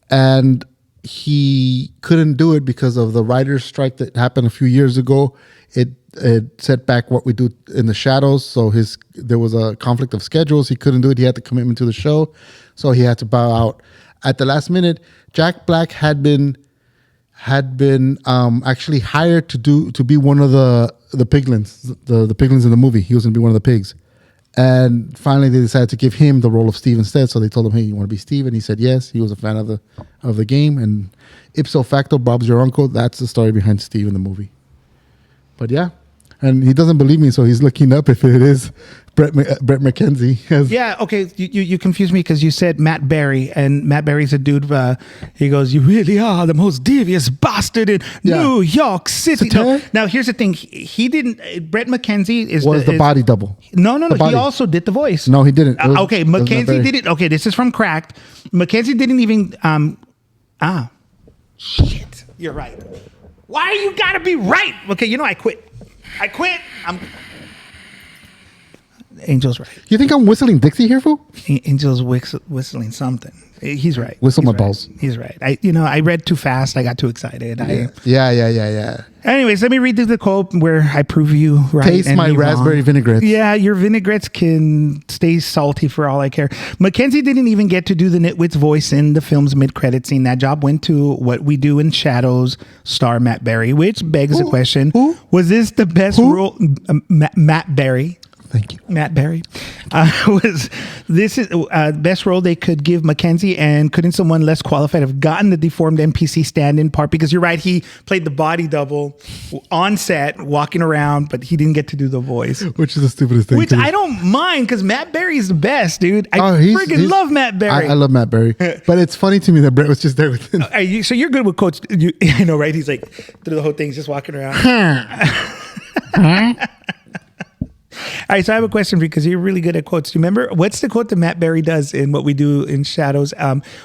Speaker 1: and he couldn't do it because of the writer's strike that happened a few years ago. It set back What We Do in the Shadows, so there was a conflict of schedules. He couldn't do it. He had the commitment to the show, so he had to bow out. At the last minute, Jack Black had been actually hired to be one of the piglins, the piglins in the movie. He was going to be one of the pigs, And finally, they decided to give him the role of Steve instead. So they told him, "Hey, you want to be Steve?" And he said yes. He was a fan of the game, and ipso facto, Bob's your uncle. That's the story behind Steve in the movie. But yeah, and he doesn't believe me, so he's looking up if it is Brett McKenzie.
Speaker 2: Yeah, okay. You confused me because you said Matt Berry, and Matt Berry's a dude. He goes, "You really are the most devious bastard in New York City." No, now, here's the thing. He didn't. Brett McKenzie was
Speaker 1: the body double.
Speaker 2: No. He also did the voice.
Speaker 1: No, he didn't.
Speaker 2: Okay, McKenzie did it. Okay, this is from Cracked. McKenzie didn't even. Shit. You're right. Why you gotta be right? Okay, I quit. Angel's right.
Speaker 1: You think I'm whistling Dixie here, fool?
Speaker 2: Angel's whistling something. He's right.
Speaker 1: Whistle
Speaker 2: He's
Speaker 1: my
Speaker 2: right.
Speaker 1: balls.
Speaker 2: He's right. I read too fast. I got too excited.
Speaker 1: Yeah.
Speaker 2: Anyways, let me read the quote where I prove you right.
Speaker 1: Taste my raspberry vinaigrettes.
Speaker 2: Yeah, your vinaigrettes can stay salty for all I care. Mackenzie didn't even get to do the Nitwit's voice in the film's mid-credit scene. That job went to What We Do in Shadows star Matt Berry, which begs the question: was this the best role? Matt Berry.
Speaker 1: Thank you.
Speaker 2: Matt Berry. Was this is best role they could give Mackenzie, and couldn't someone less qualified have gotten the deformed NPC stand-in part? Because you're right, he played the body double on set, walking around, but he didn't get to do the voice.
Speaker 1: Which is the stupidest thing.
Speaker 2: Which I don't mind, because Matt Berry's the best, dude. I freaking love Matt Berry.
Speaker 1: I love Matt Berry. But it's funny to me that Brett was just there with him.
Speaker 2: So you're good with quotes. I know, right? He's like, through the whole thing, he's just walking around. All right, so I have a question for you, because you're really good at quotes. Do you remember what's the quote that Matt Berry does in What We Do in Shadows,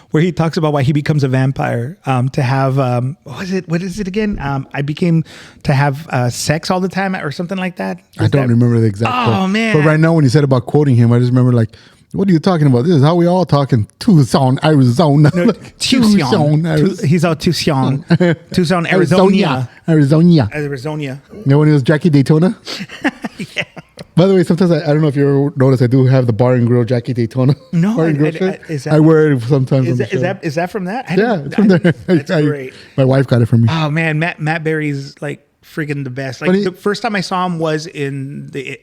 Speaker 2: where he talks about why he becomes a vampire? To have what is it again? I became to have sex all the time, or something like that.
Speaker 1: I don't remember the exact quote.
Speaker 2: Oh man!
Speaker 1: But right now, when you said about quoting him, I just remember like, what are you talking about? This is how we all talk in Tucson, Arizona.
Speaker 2: No, Tucson. He's out Tucson, Arizona.
Speaker 1: Arizona. You know when it was Jackie Daytona?
Speaker 2: Yeah.
Speaker 1: By the way, sometimes I don't know if you ever noticed, I do have the Bar and Grill Jackie Daytona.
Speaker 2: No,
Speaker 1: Bar and Grill shirt. I wear it sometimes.
Speaker 2: Is that from that?
Speaker 1: It's from there.
Speaker 2: That's great.
Speaker 1: My wife got it for me.
Speaker 2: Oh man, Matt Berry's like freaking the best. Like the first time I saw him was in the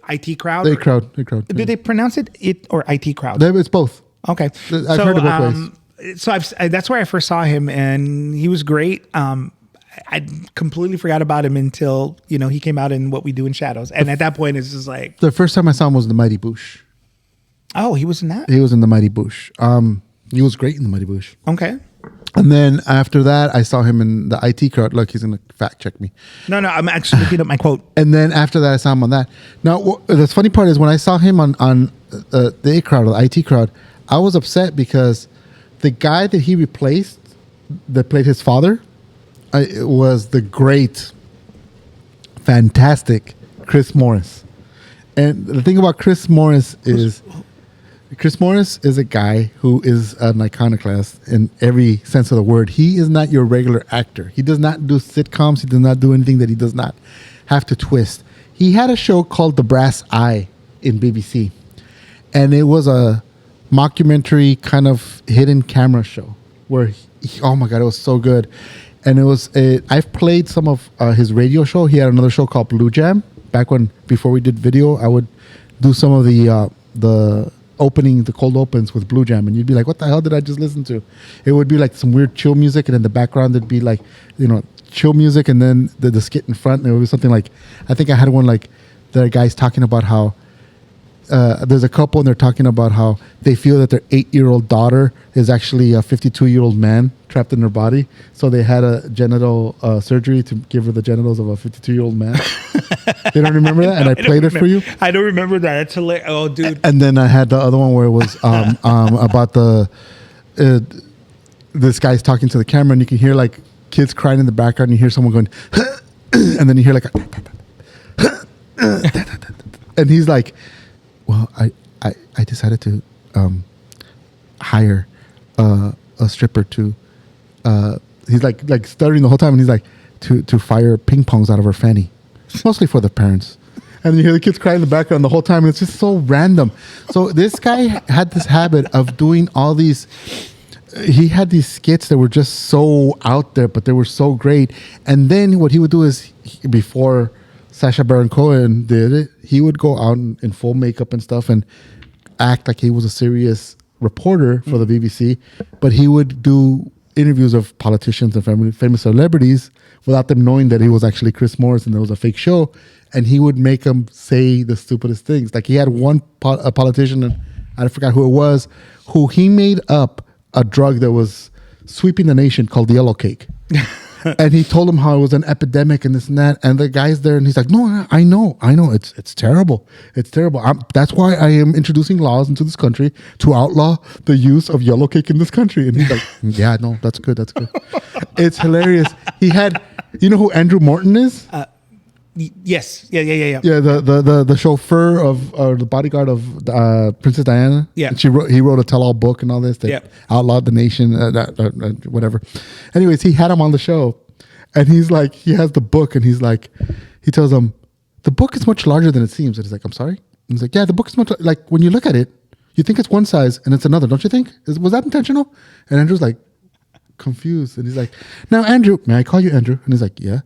Speaker 2: IT crowd.
Speaker 1: The crowd.
Speaker 2: Did they pronounce it or IT crowd?
Speaker 1: It's both.
Speaker 2: Okay,
Speaker 1: I've heard it both ways.
Speaker 2: So that's where I first saw him, and he was great. I completely forgot about him until he came out in What We Do in Shadows, and at that point it's just like
Speaker 1: the first time I saw him was The Mighty Boosh.
Speaker 2: Oh, he was in that.
Speaker 1: He was in The Mighty Boosh. He was great in The Mighty Boosh.
Speaker 2: Okay.
Speaker 1: And then after that, I saw him in the IT crowd. Look, he's gonna fact check me.
Speaker 2: No, I'm actually looking up my quote.
Speaker 1: And then after that, I saw him on that. Now, the funny part is when I saw him on the A crowd or the IT crowd, I was upset because the guy that he replaced, that played his father, was the great, fantastic Chris Morris. And the thing about Chris Morris is a guy who is an iconoclast in every sense of the word. He is not your regular actor. He does not do sitcoms. He does not do anything that he does not have to twist. He had a show called The Brass Eye in BBC. And it was a mockumentary kind of hidden camera show where, oh my God, it was so good. And it was I've played some of his radio show. He had another show called Blue Jam. Back before we did video, I would do some of the opening, the cold opens with Blue Jam, and you'd be like, "What the hell did I just listen to?" It would be like some weird chill music, and in the background there'd be like, chill music, and then the skit in front. And it would be something like, I think I had one like the guy's talking about how there's a couple and they're talking about how they feel that their 8-year-old daughter is actually a 52-year-old man trapped in her body. So they had a genital surgery to give her the genitals of a 52-year-old man. You don't remember that? And I played it for you?
Speaker 2: I don't remember that. That's hilarious. Oh, dude.
Speaker 1: And then I had the other one where it was about this guy's talking to the camera, and you can hear like kids crying in the background, and you hear someone going, and then you hear like and he's like, well, I decided to hire a stripper to he's like stuttering the whole time, and he's like to fire ping pongs out of her fanny, mostly for the parents. And you hear the kids crying in the background the whole time, and it's just so random. So this guy had this habit of doing all these. He had these skits that were just so out there, but they were so great. And then what he would do is before Sacha Baron Cohen did it, he would go out in full makeup and stuff and act like he was a serious reporter for the BBC, but he would do interviews of politicians and famous celebrities without them knowing that he was actually Chris Morris and there was a fake show, and he would make them say the stupidest things. Like he had a politician, and I forgot who it was, who he made up a drug that was sweeping the nation called the yellow cake. And he told him how it was an epidemic and this and that. And the guy's there and he's like, no, I know. It's terrible. It's terrible. That's why I am introducing laws into this country to outlaw the use of yellow cake in this country. And he's like, yeah, no, that's good. That's good. It's hilarious. He had, you know who Andrew Morton is?
Speaker 2: Yes. Yeah.
Speaker 1: Yeah, the chauffeur of the bodyguard of Princess Diana.
Speaker 2: Yeah,
Speaker 1: and he wrote a tell-all book and all this that outlawed the nation, whatever. Anyways, he had him on the show, and he's like, he has the book, and he's like, he tells him, the book is much larger than it seems. And he's like, I'm sorry. And he's like, yeah, the book is much like when you look at it, you think it's one size and it's another, don't you think? Was that intentional? And Andrew's like confused, and he's like, now Andrew, may I call you Andrew? And he's like, yeah.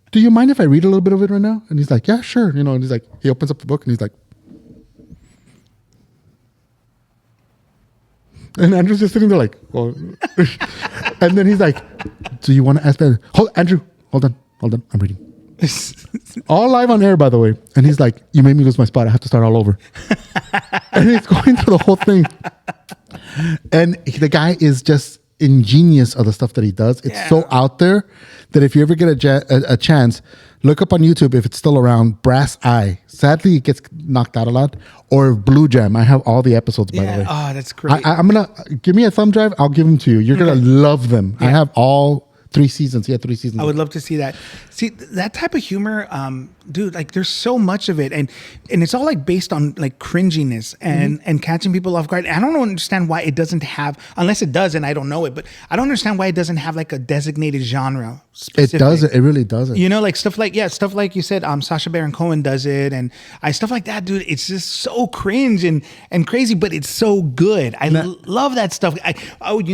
Speaker 1: Do you mind if I read a little bit of it right now? And he's like, yeah, sure. You know, and he's like, he opens up the book and he's like, and Andrew's just sitting there like, oh. And then he's like, do you want to ask Ben? Andrew, hold on. I'm reading. All live on air, by the way. And he's like, you made me lose my spot. I have to start all over. And he's going through the whole thing. And the guy is just ingenious of the stuff that he does. It's so out there that if you ever get a chance, look up on YouTube if it's still around, Brass Eye. Sadly, it gets knocked out a lot. Or Blue Jam. I have all the episodes, by the way.
Speaker 2: Oh, that's great.
Speaker 1: I'm going to give me a thumb drive. I'll give them to you. You're going to love them. Yeah. I have all 3 seasons. He had 3 seasons.
Speaker 2: I would love to see that. See, that type of humor, dude, like there's so much of it. And it's all like based on like cringiness and catching people off guard. I don't understand why it doesn't have, unless it does and I don't know it, but I don't understand why it doesn't have like a designated genre. Specific.
Speaker 1: It doesn't. It really doesn't.
Speaker 2: You know, like stuff like you said, Sacha Baron Cohen does it, and stuff like that, dude. It's just so cringe and crazy, but it's so good. I love that stuff.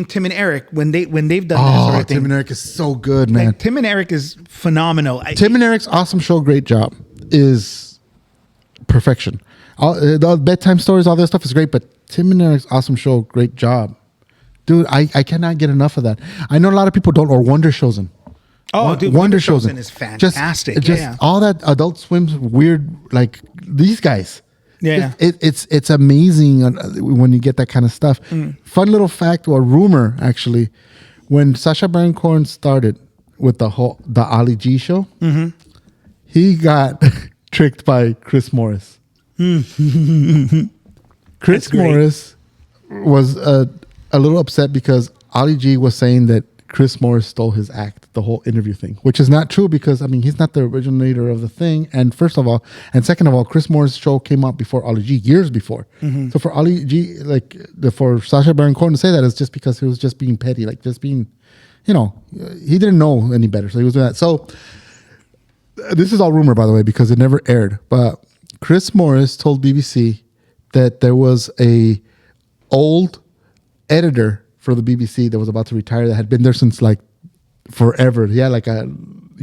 Speaker 2: Tim and Eric when they've done that sort of thing.
Speaker 1: Tim and Eric is so good, man.
Speaker 2: Like, Tim and Eric is phenomenal.
Speaker 1: Tim and Eric's awesome show, great job, is perfection. The bedtime stories, all that stuff is great, but Tim and Eric's awesome show, great job, dude. I cannot get enough of that. I know a lot of people don't, or Wonder Chosen.
Speaker 2: Oh, dude,
Speaker 1: Wonder Chosen
Speaker 2: is fantastic.
Speaker 1: Just all that Adult Swim's weird, like these guys.
Speaker 2: Yeah,
Speaker 1: it's amazing when you get that kind of stuff. Fun little fact or rumor, actually, when Sacha Baron Cohen started with the Ali G show, he got tricked by Chris Morris. Chris Morris was a little upset because Ali G was saying that Chris Morris stole his act, the whole interview thing, which is not true because, I mean, he's not the originator of the thing. And first of all, and second of all, Chris Morris' show came out before Ali G, years before. So for Ali G, for Sacha Baron Cohen to say that is just because he was just being petty, like just being, you know, he didn't know any better. So he was doing that. So this is all rumor, by the way, because it never aired. But Chris Morris told BBC that there was a old editor for the BBC that was about to retire that had been there since like forever. He had like a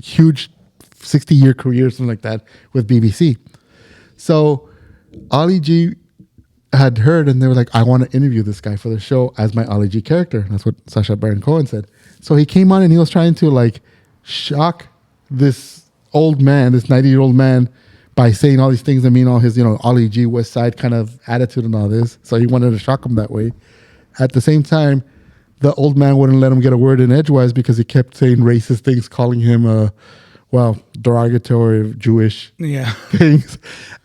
Speaker 1: huge 60-year career, something like that, with BBC. So Ali G had heard, and they were like, I want to interview this guy for the show as my Ali G character. That's what Sacha Baron Cohen said. So he came on and he was trying to like shock this old man, this 90-year-old man, by saying all these things and mean all his, you know, Ali G West Side kind of attitude and all this. So he wanted to shock him that way. At the same time, the old man wouldn't let him get a word in edgewise because he kept saying racist things, calling him derogatory Jewish things,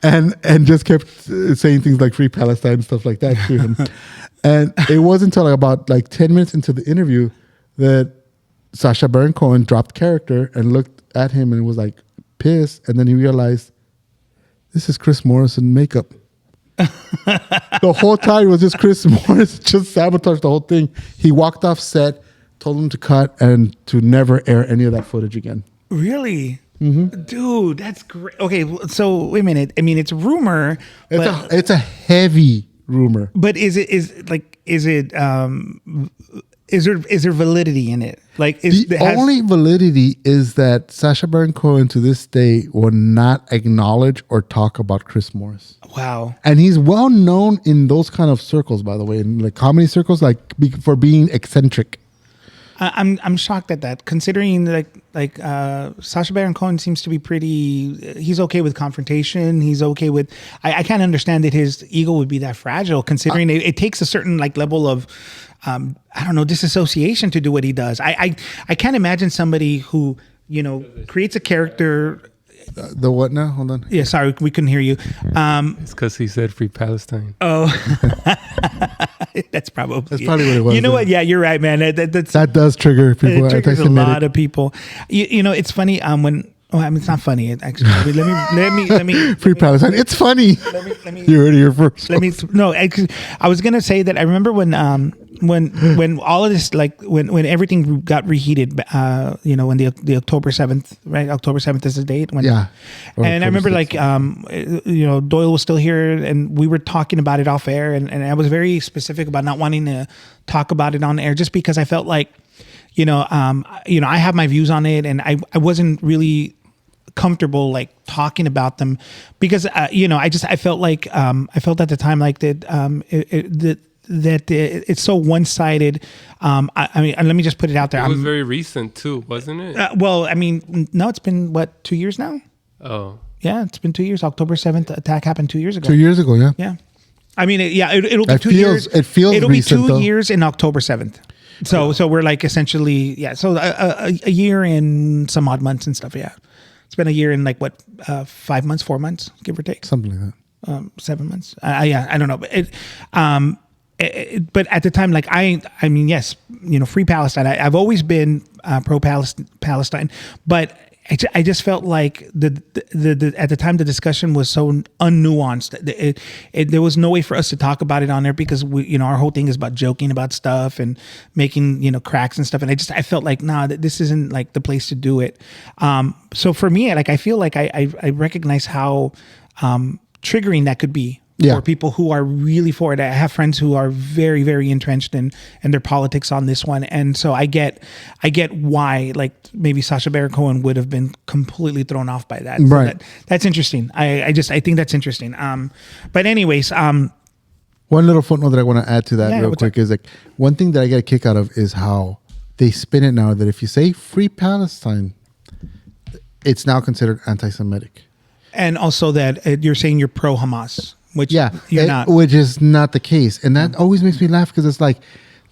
Speaker 1: and just kept saying things like Free Palestine and stuff like that to him. And it wasn't until about 10 minutes into the interview that Sacha Baron Cohen dropped character and looked at him and was like pissed, and then he realized this is Chris Morris in makeup. The whole time it was just Chris Morris just sabotaged the whole thing. He walked off set, told him to cut and to never air any of that footage again.
Speaker 2: Really? Dude, that's great. Okay, so wait a minute. I mean, it's rumor.
Speaker 1: It's a heavy rumor.
Speaker 2: But is it is there validity in it? Like,
Speaker 1: The only validity is that Sacha Baron Cohen to this day will not acknowledge or talk about Chris Morris.
Speaker 2: wow.
Speaker 1: And he's well known in those kind of circles, by the way, in like comedy circles, for being eccentric.
Speaker 2: I'm shocked at that, considering like Sacha Baron Cohen seems to be pretty. He's okay with confrontation. He's okay with. I can't understand that his ego would be that fragile, considering it takes a certain like level of. I don't know, disassociation to do what he does. I can't imagine somebody who creates a character.
Speaker 1: The what now? Hold on.
Speaker 2: Yeah, sorry, we couldn't hear you.
Speaker 3: It's because he said free Palestine.
Speaker 2: Oh, that's probably
Speaker 1: what it was.
Speaker 2: You know what? Yeah, you're right, man.
Speaker 1: That does trigger people.
Speaker 2: It triggers a lot of people. It's funny when. Oh, I mean, it's not funny. It actually, let me.
Speaker 1: Free Palestine. It's funny.
Speaker 2: Let me.
Speaker 1: You heard it here first.
Speaker 2: I was gonna say that I remember when all of this, like when everything got reheated, when the October 7th, right? October 7th is the date.
Speaker 1: Yeah.
Speaker 2: And I remember Doyle was still here and we were talking about it off air, and I was very specific about not wanting to talk about it on air just because I felt like, I have my views on it, and I wasn't really comfortable like talking about them because I felt like I felt at the time like that it's so one-sided. I mean, let me just put it out there.
Speaker 3: It was very recent too, wasn't it?
Speaker 2: Well, I mean, no, it's been 2 years now.
Speaker 3: Oh,
Speaker 2: yeah, it's been 2 years. October 7th attack happened 2 years ago.
Speaker 1: 2 years ago, yeah.
Speaker 2: Yeah, I mean, it'll be 2 years. It'll be 2 years in October 7th. So we're like essentially, yeah. So a year and some odd months and stuff. Yeah, it's been a year and like 5 months, 4 months, give or take.
Speaker 1: Something like
Speaker 2: that. 7 months. Yeah, I don't know. But but at the time, like I mean, yes, free Palestine. I've always been pro Palestine, but I just felt like at the time the discussion was so unnuanced. There was no way for us to talk about it on there because our whole thing is about joking about stuff and making cracks and stuff. And I felt like this isn't like the place to do it. So for me, like I feel like I recognize how triggering that could be.
Speaker 1: Yeah.
Speaker 2: For people who are really for it. I have friends who are very, very entrenched in their politics on this one. And so I get why like maybe Sacha Baron Cohen would have been completely thrown off by that.
Speaker 1: Right.
Speaker 2: So that's interesting. I think that's interesting. But anyways,
Speaker 1: one little footnote that I want to add to that real quick is like one thing that I get a kick out of is how they spin it now that if you say free Palestine, it's now considered anti-Semitic.
Speaker 2: And also that you're saying you're pro Hamas. Which you're not.
Speaker 1: Which is not the case. And that always makes me laugh because it's like,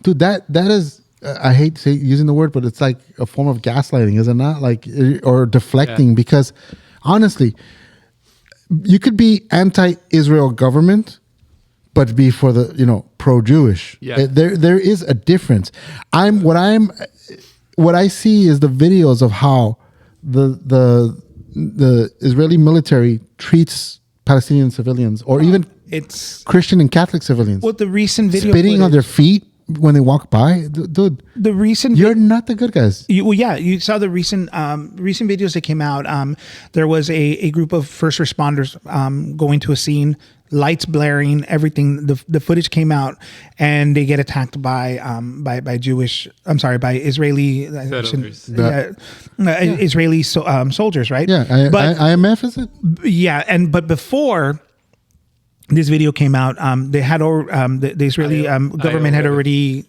Speaker 1: dude, that is, I hate using the word, but it's like a form of gaslighting, is it not? Like, or deflecting, because honestly, you could be anti-Israel government, but be for the, pro-Jewish.
Speaker 3: Yeah.
Speaker 1: There is a difference. What I see is the videos of how the Israeli military treats Palestinian civilians, or even
Speaker 2: it's
Speaker 1: Christian and Catholic civilians.
Speaker 2: Well, the recent video
Speaker 1: spitting on their feet when they walk by, dude.
Speaker 2: The recent
Speaker 1: you're not the good guys.
Speaker 2: You saw the recent videos that came out. There was a group of first responders going to a scene, lights blaring, everything. The footage came out, and they get attacked by Israeli Israeli soldiers, right?
Speaker 1: Yeah, IMF is it?
Speaker 2: Yeah, but before this video came out, they had the Israeli government had already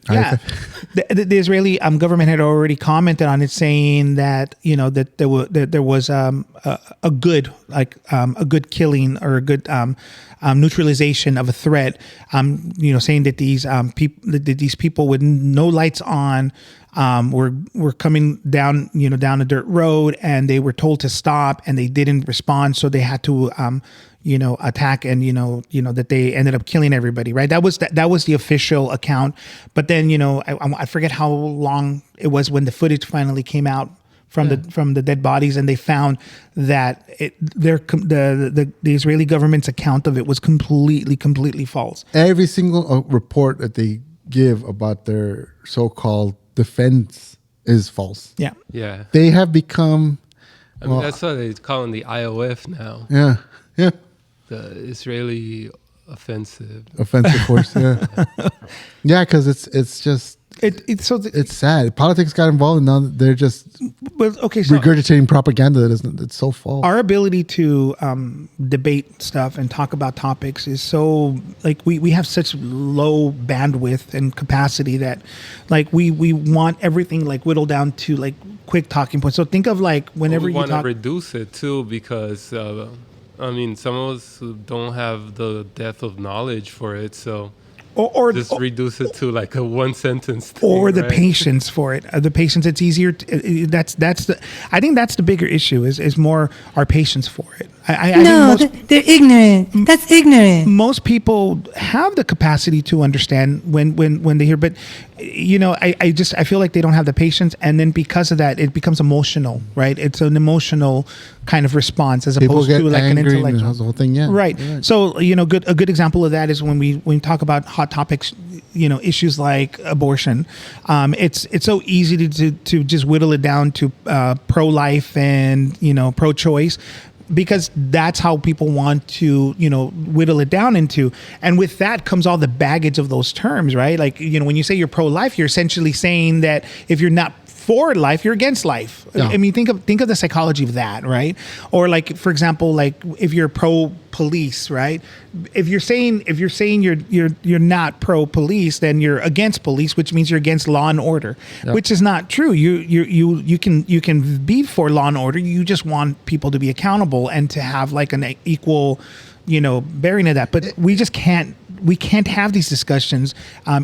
Speaker 2: the Israeli government had already commented on it, saying that that there was a good killing or a good neutralization of a threat, saying that these people with no lights on were coming down down a dirt road, and they were told to stop, and they didn't respond, so they had to attack, and that they ended up killing everybody, right? That was the official account. But then I forget how long it was when the footage finally came out from the dead bodies, and they found that the Israeli government's account of it was completely false.
Speaker 1: Every single report that they give about their so-called defense is false.
Speaker 2: Yeah.
Speaker 1: They have become.
Speaker 3: I mean, that's what they call them the IOF now.
Speaker 1: Yeah.
Speaker 3: The Israeli offensive.
Speaker 1: Offensive force, yeah. Yeah, because it's just it's sad. Politics got involved, and now they're just regurgitating propaganda that isn't. It's so false.
Speaker 2: Our ability to debate stuff and talk about topics is so like we have such low bandwidth and capacity that like we want everything like whittled down to like quick talking points. So think of like whenever you
Speaker 3: want to
Speaker 2: talk,
Speaker 3: reduce it too, because I mean, some of us don't have the depth of knowledge for it, so.
Speaker 2: Or
Speaker 3: just reduce it to like a one sentence thing,
Speaker 2: or the
Speaker 3: right?
Speaker 2: patience for it. The patience, it's easier. That's the. I think that's the bigger issue is more our patience for it. I think
Speaker 6: they're ignorant. That's ignorant.
Speaker 2: Most people have the capacity to understand when they hear, but you know, I feel like they don't have the patience, and then because of that, it becomes emotional, right? It's an emotional kind of response as opposed to like an intellectual.
Speaker 1: The whole thing, yeah.
Speaker 2: Right. So you know, a good example of that is when we talk about hot topics, you know, issues like abortion. It's so easy to just whittle it down to pro-life and, you know, pro-choice, because that's how people want to, you know, whittle it down into. And with that comes all the baggage of those terms, right? Like, you know, when you say you're pro-life, you're essentially saying that if you're not for life, you're against life. Yeah. I mean, think of the psychology of that, right? Or like, for example, like if you're pro-police, right? If you're saying you're not pro-police, then you're against police, which means you're against law and order, which is not true. You can be for law and order. You just want people to be accountable and to have like an equal, you know, bearing of that. But we just can't. We can't have these discussions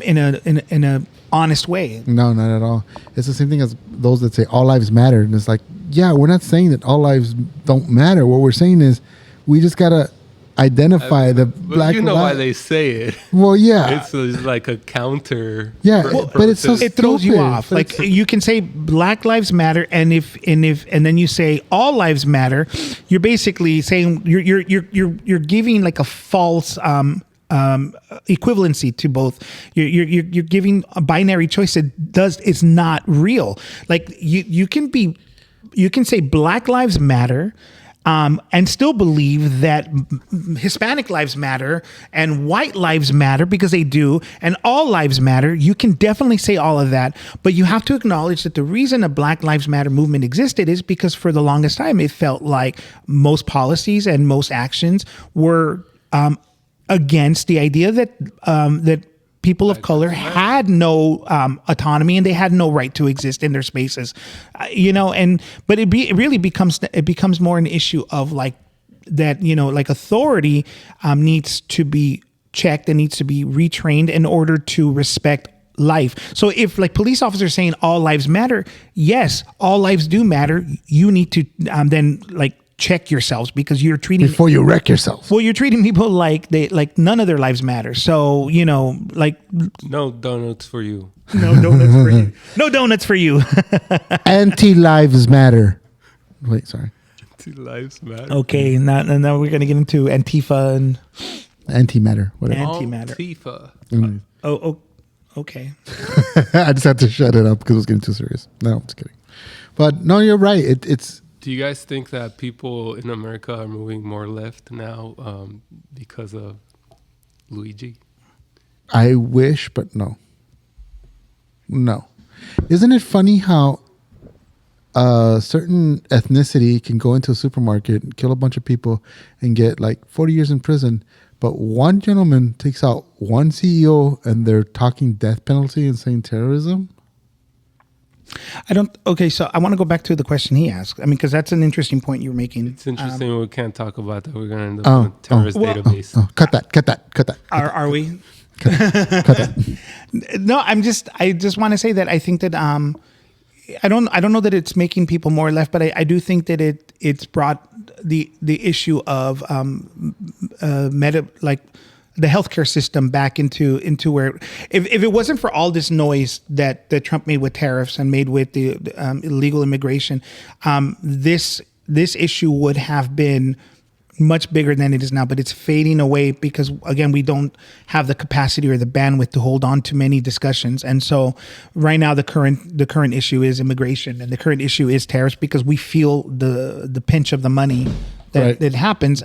Speaker 2: in a honest way.
Speaker 1: No, not at all. It's the same thing as those that say all lives matter, and it's like, yeah, we're not saying that all lives don't matter. What we're saying is we just gotta identify the black.
Speaker 3: You know why they say it?
Speaker 1: Well, yeah,
Speaker 3: it's like a counter.
Speaker 1: Yeah, but it's so
Speaker 2: it throws you off. Like you can say Black Lives Matter, and then you say all lives matter, you're basically saying you're giving like a false equivalency to both. You're giving a binary choice that is not real. Like you can say Black Lives Matter and still believe that Hispanic lives matter and white lives matter, because they do, and all lives matter. You can definitely say all of that, but you have to acknowledge that the reason a Black Lives Matter movement existed is because for the longest time it felt like most policies and most actions were against the idea that that people of color had no autonomy and they had no right to exist in their spaces, you know. But it really becomes more an issue of like that, you know, like authority needs to be checked and needs to be retrained in order to respect life. So if like police officers saying all lives matter, yes, all lives do matter. You need to then like check yourselves, because you're treating
Speaker 1: before you wreck yourself.
Speaker 2: Well, you're treating people like none of their lives matter. So, you know, like
Speaker 3: no donuts for you.
Speaker 2: No donuts for you. No donuts for you.
Speaker 1: Anti-lives matter. Wait, sorry.
Speaker 3: Anti-lives matter.
Speaker 2: Okay, now we're gonna get into Antifa and
Speaker 1: anti-matter. Whatever.
Speaker 2: Anti-matter.
Speaker 3: Antifa.
Speaker 2: Oh, okay.
Speaker 1: I just had to shut it up because it was getting too serious. No, I'm just kidding. But no, you're right. It's.
Speaker 3: Do you guys think that people in America are moving more left now because of Luigi?
Speaker 1: I wish, but no. No. Isn't it funny how a certain ethnicity can go into a supermarket, kill a bunch of people, and get like 40 years in prison, but one gentleman takes out one CEO and they're talking death penalty and saying terrorism?
Speaker 2: Okay, so I want to go back to the question he asked. I mean, because that's an interesting point you're making.
Speaker 3: It's interesting. We can't talk about that. We're going to end up in a terrorist database.
Speaker 1: Cut that.
Speaker 2: Are we?
Speaker 1: Cut that.
Speaker 2: No, I just want to say that I think that I don't know that it's making people more left, but I do think that it's brought the issue of the healthcare system back into where if it wasn't for all this noise that Trump made with tariffs and made with the illegal immigration, this issue would have been much bigger than it is now, but it's fading away because again, we don't have the capacity or the bandwidth to hold on to many discussions. And so right now the current issue is immigration, and the current issue is tariffs, because we feel the pinch of the money that happens.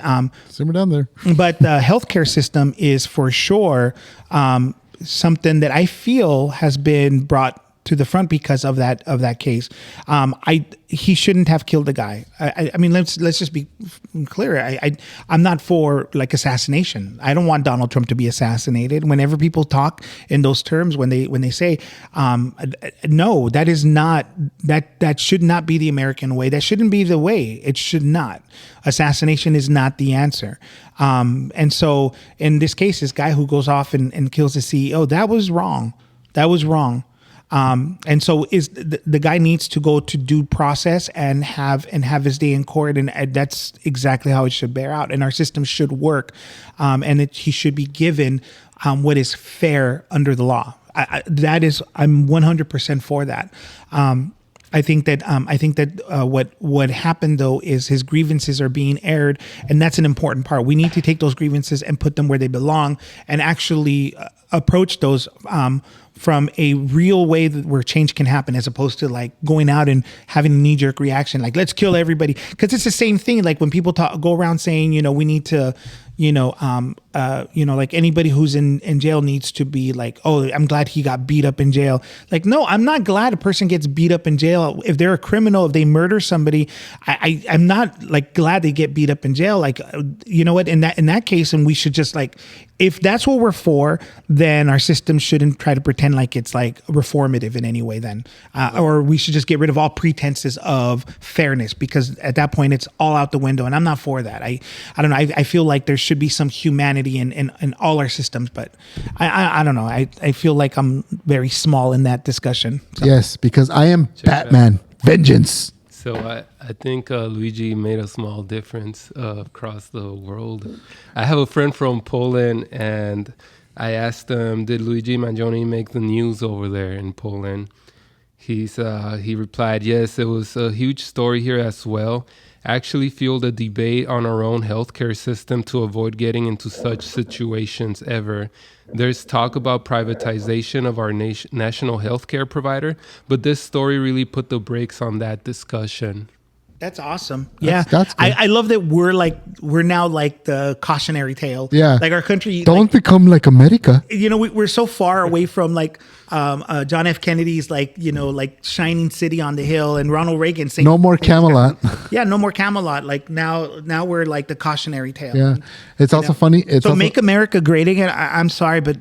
Speaker 1: Simmer down there.
Speaker 2: But the healthcare system is for sure something that I feel has been brought to the front because of that case. He shouldn't have killed the guy. I mean, let's just be clear. I'm not for like assassination. I don't want Donald Trump to be assassinated. Whenever people talk in those terms, when they say no, that is not that should not be the American way. That shouldn't be the way. It should not. Assassination is not the answer. And so in this case, this guy who goes off and kills the CEO, that was wrong. That was wrong. And so the guy needs to go to due process and have his day in court, and that's exactly how it should bear out. And our system should work, and he should be given what is fair under the law. I'm 100% for that. I think that what happened though is his grievances are being aired, and that's an important part. We need to take those grievances and put them where they belong, and actually approach those from a real way where change can happen, as opposed to like going out and having a knee-jerk reaction, like let's kill everybody. Because it's the same thing. Like when people go around saying, we need to, like anybody who's in jail needs to be like, oh, I'm glad he got beat up in jail. Like, no, I'm not glad a person gets beat up in jail. If they're a criminal, if they murder somebody, I'm not like glad they get beat up in jail. Like, you know what? In that case, and we should just like, if that's what we're for, then our system shouldn't try to pretend like it's like reformative in any way then. Or we should just get rid of all pretenses of fairness, because at that point it's all out the window, and I'm not for that. I don't know. I feel like there should be some humanity in all our systems, but I don't know. I feel like I'm very small in that discussion. So.
Speaker 1: Yes, because I am Batman. Vengeance.
Speaker 3: So I think Luigi made a small difference across the world. I have a friend from Poland, and I asked him, did Luigi Mangione make the news over there in Poland? He replied, yes, it was a huge story here as well. Actually fueled a debate on our own healthcare system to avoid getting into such situations ever. There's talk about privatization of our national healthcare provider, but this story really put the brakes on that discussion.
Speaker 2: That's awesome. Yeah.
Speaker 1: That's good.
Speaker 2: I love that we're now like the cautionary tale.
Speaker 1: Yeah.
Speaker 2: Like our country.
Speaker 1: Don't become like America.
Speaker 2: We're so far away from like John F. Kennedy's like shining city on the hill, and Ronald Reagan saying
Speaker 1: No more Camelot.
Speaker 2: Yeah, no more Camelot. Like now we're like the cautionary tale.
Speaker 1: Yeah. It's also funny. It's
Speaker 2: so
Speaker 1: also,
Speaker 2: make America great again. I'm sorry, but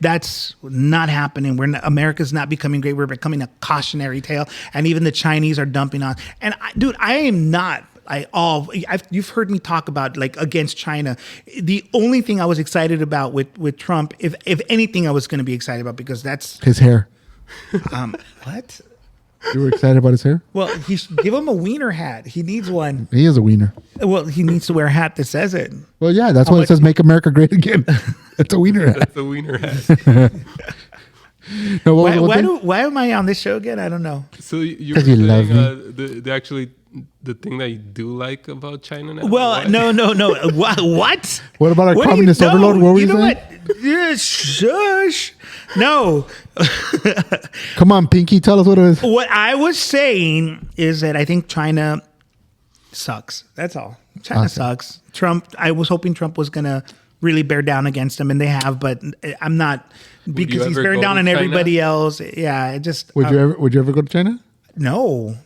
Speaker 2: that's not happening. America's not becoming great. We're becoming a cautionary tale, and even the Chinese are dumping on. And I am not. You've heard me talk about like against China. The only thing I was excited about with Trump, if anything, I was going to be excited about, because that's
Speaker 1: his hair.
Speaker 2: What?
Speaker 1: You were excited about his hair?
Speaker 2: Well, give him a Weiner hat. He needs one.
Speaker 1: He is a wiener.
Speaker 2: Well, he needs to wear a hat that says it.
Speaker 1: Well, yeah, that's why it says "Make America Great Again." It's a wiener hat.
Speaker 3: That's the wiener hat.
Speaker 1: No,
Speaker 2: why am I on this show again? I don't know.
Speaker 3: So you were
Speaker 1: you love
Speaker 3: saying the thing that you do like about China now?
Speaker 2: Well, no. What?
Speaker 1: What about our communist overlord? What were you saying?
Speaker 2: Yeah, shush. No.
Speaker 1: Come on, Pinky, tell us what it is.
Speaker 2: What I was saying is that I think China sucks. That's all. China sucks. Trump, I was hoping Trump was going to really bear down against them, and they have, but I'm not, because he's bearing down on everybody else. Yeah, it just.
Speaker 1: Would you ever go to China?
Speaker 2: No.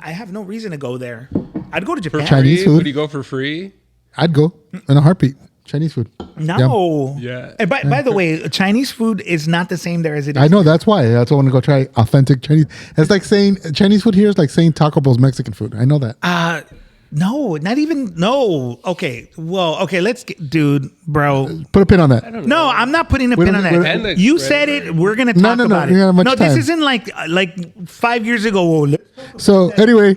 Speaker 2: I have no reason to go there. I'd go to Japan.
Speaker 3: For
Speaker 1: Chinese food?
Speaker 3: Would you go for free?
Speaker 1: I'd go in a heartbeat. Chinese food.
Speaker 2: No.
Speaker 3: Yeah.
Speaker 2: And by the way, Chinese food is not the same there as it is.
Speaker 1: I know, that's why. That's why I want to go try authentic Chinese. It's like saying Chinese food here is like saying Taco Bell's Mexican food. I know that.
Speaker 2: No, not even. No. Okay. Well, okay. Dude, bro.
Speaker 1: Put a pin on that.
Speaker 2: No, I'm not putting a pin on that. You said it. We're gonna talk about it.
Speaker 1: We don't have much
Speaker 2: no,
Speaker 1: time.
Speaker 2: this isn't like 5 years ago.
Speaker 1: So anyway,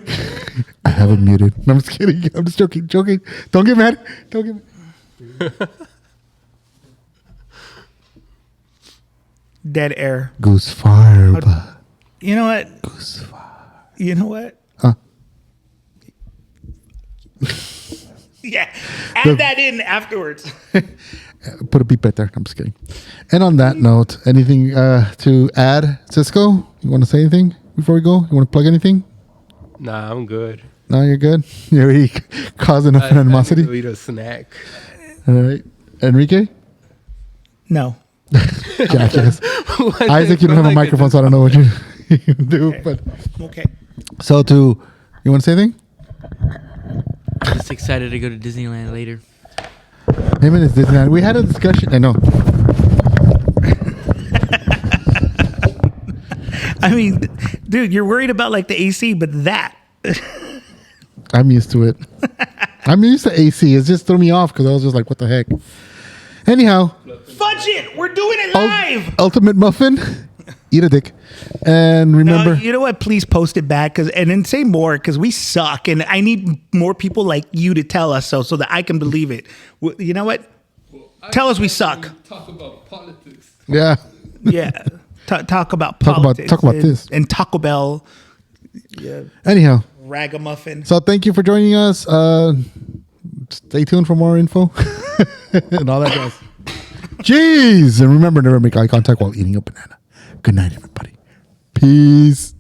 Speaker 1: I have it muted. No, I'm just kidding. I'm just joking. Don't get mad.
Speaker 2: Dead air.
Speaker 1: Goose farb.
Speaker 2: You know what?
Speaker 1: Goose farb.
Speaker 2: You know what? Yeah. Add that in afterwards.
Speaker 1: Put a beep right there. I'm just kidding. And on that note, anything to add, Cisco? You want to say anything before we go? You want to plug anything?
Speaker 3: Nah, I'm good.
Speaker 1: No, you're good. You already caused enough
Speaker 3: I need
Speaker 1: animosity.
Speaker 3: to eat a snack.
Speaker 1: All right. Enrique?
Speaker 2: No.
Speaker 1: Jackass. Isaac, you don't have a microphone, so I don't know what you do. But
Speaker 2: Okay.
Speaker 1: so you want to say anything?
Speaker 5: I'm just excited to go to Disneyland later.
Speaker 1: Him and his Disneyland. We had a discussion. I know.
Speaker 2: I mean, dude, you're worried about like the AC, but that.
Speaker 1: I'm used to it. I'm used to AC. It just threw me off because I was just like, what the heck? Anyhow.
Speaker 2: Fudge it! We're doing it live!
Speaker 1: Ultimate Muffin. Eat a dick. And remember.
Speaker 2: No, you know what? Please post it back and then say more because we suck. And I need more people like you to tell us so that I can believe it. You know what? Tell us we suck.
Speaker 3: Talk about politics.
Speaker 1: Yeah.
Speaker 2: Yeah. Talk about
Speaker 1: Talk about-
Speaker 2: politics.
Speaker 1: talk about this.
Speaker 2: And Taco Bell. Yeah.
Speaker 1: Anyhow.
Speaker 2: Ragamuffin.
Speaker 1: So thank you for joining us. Stay tuned for more info and all that jazz. Jeez. And remember, never make eye contact while eating a banana. Good night, everybody. Peace.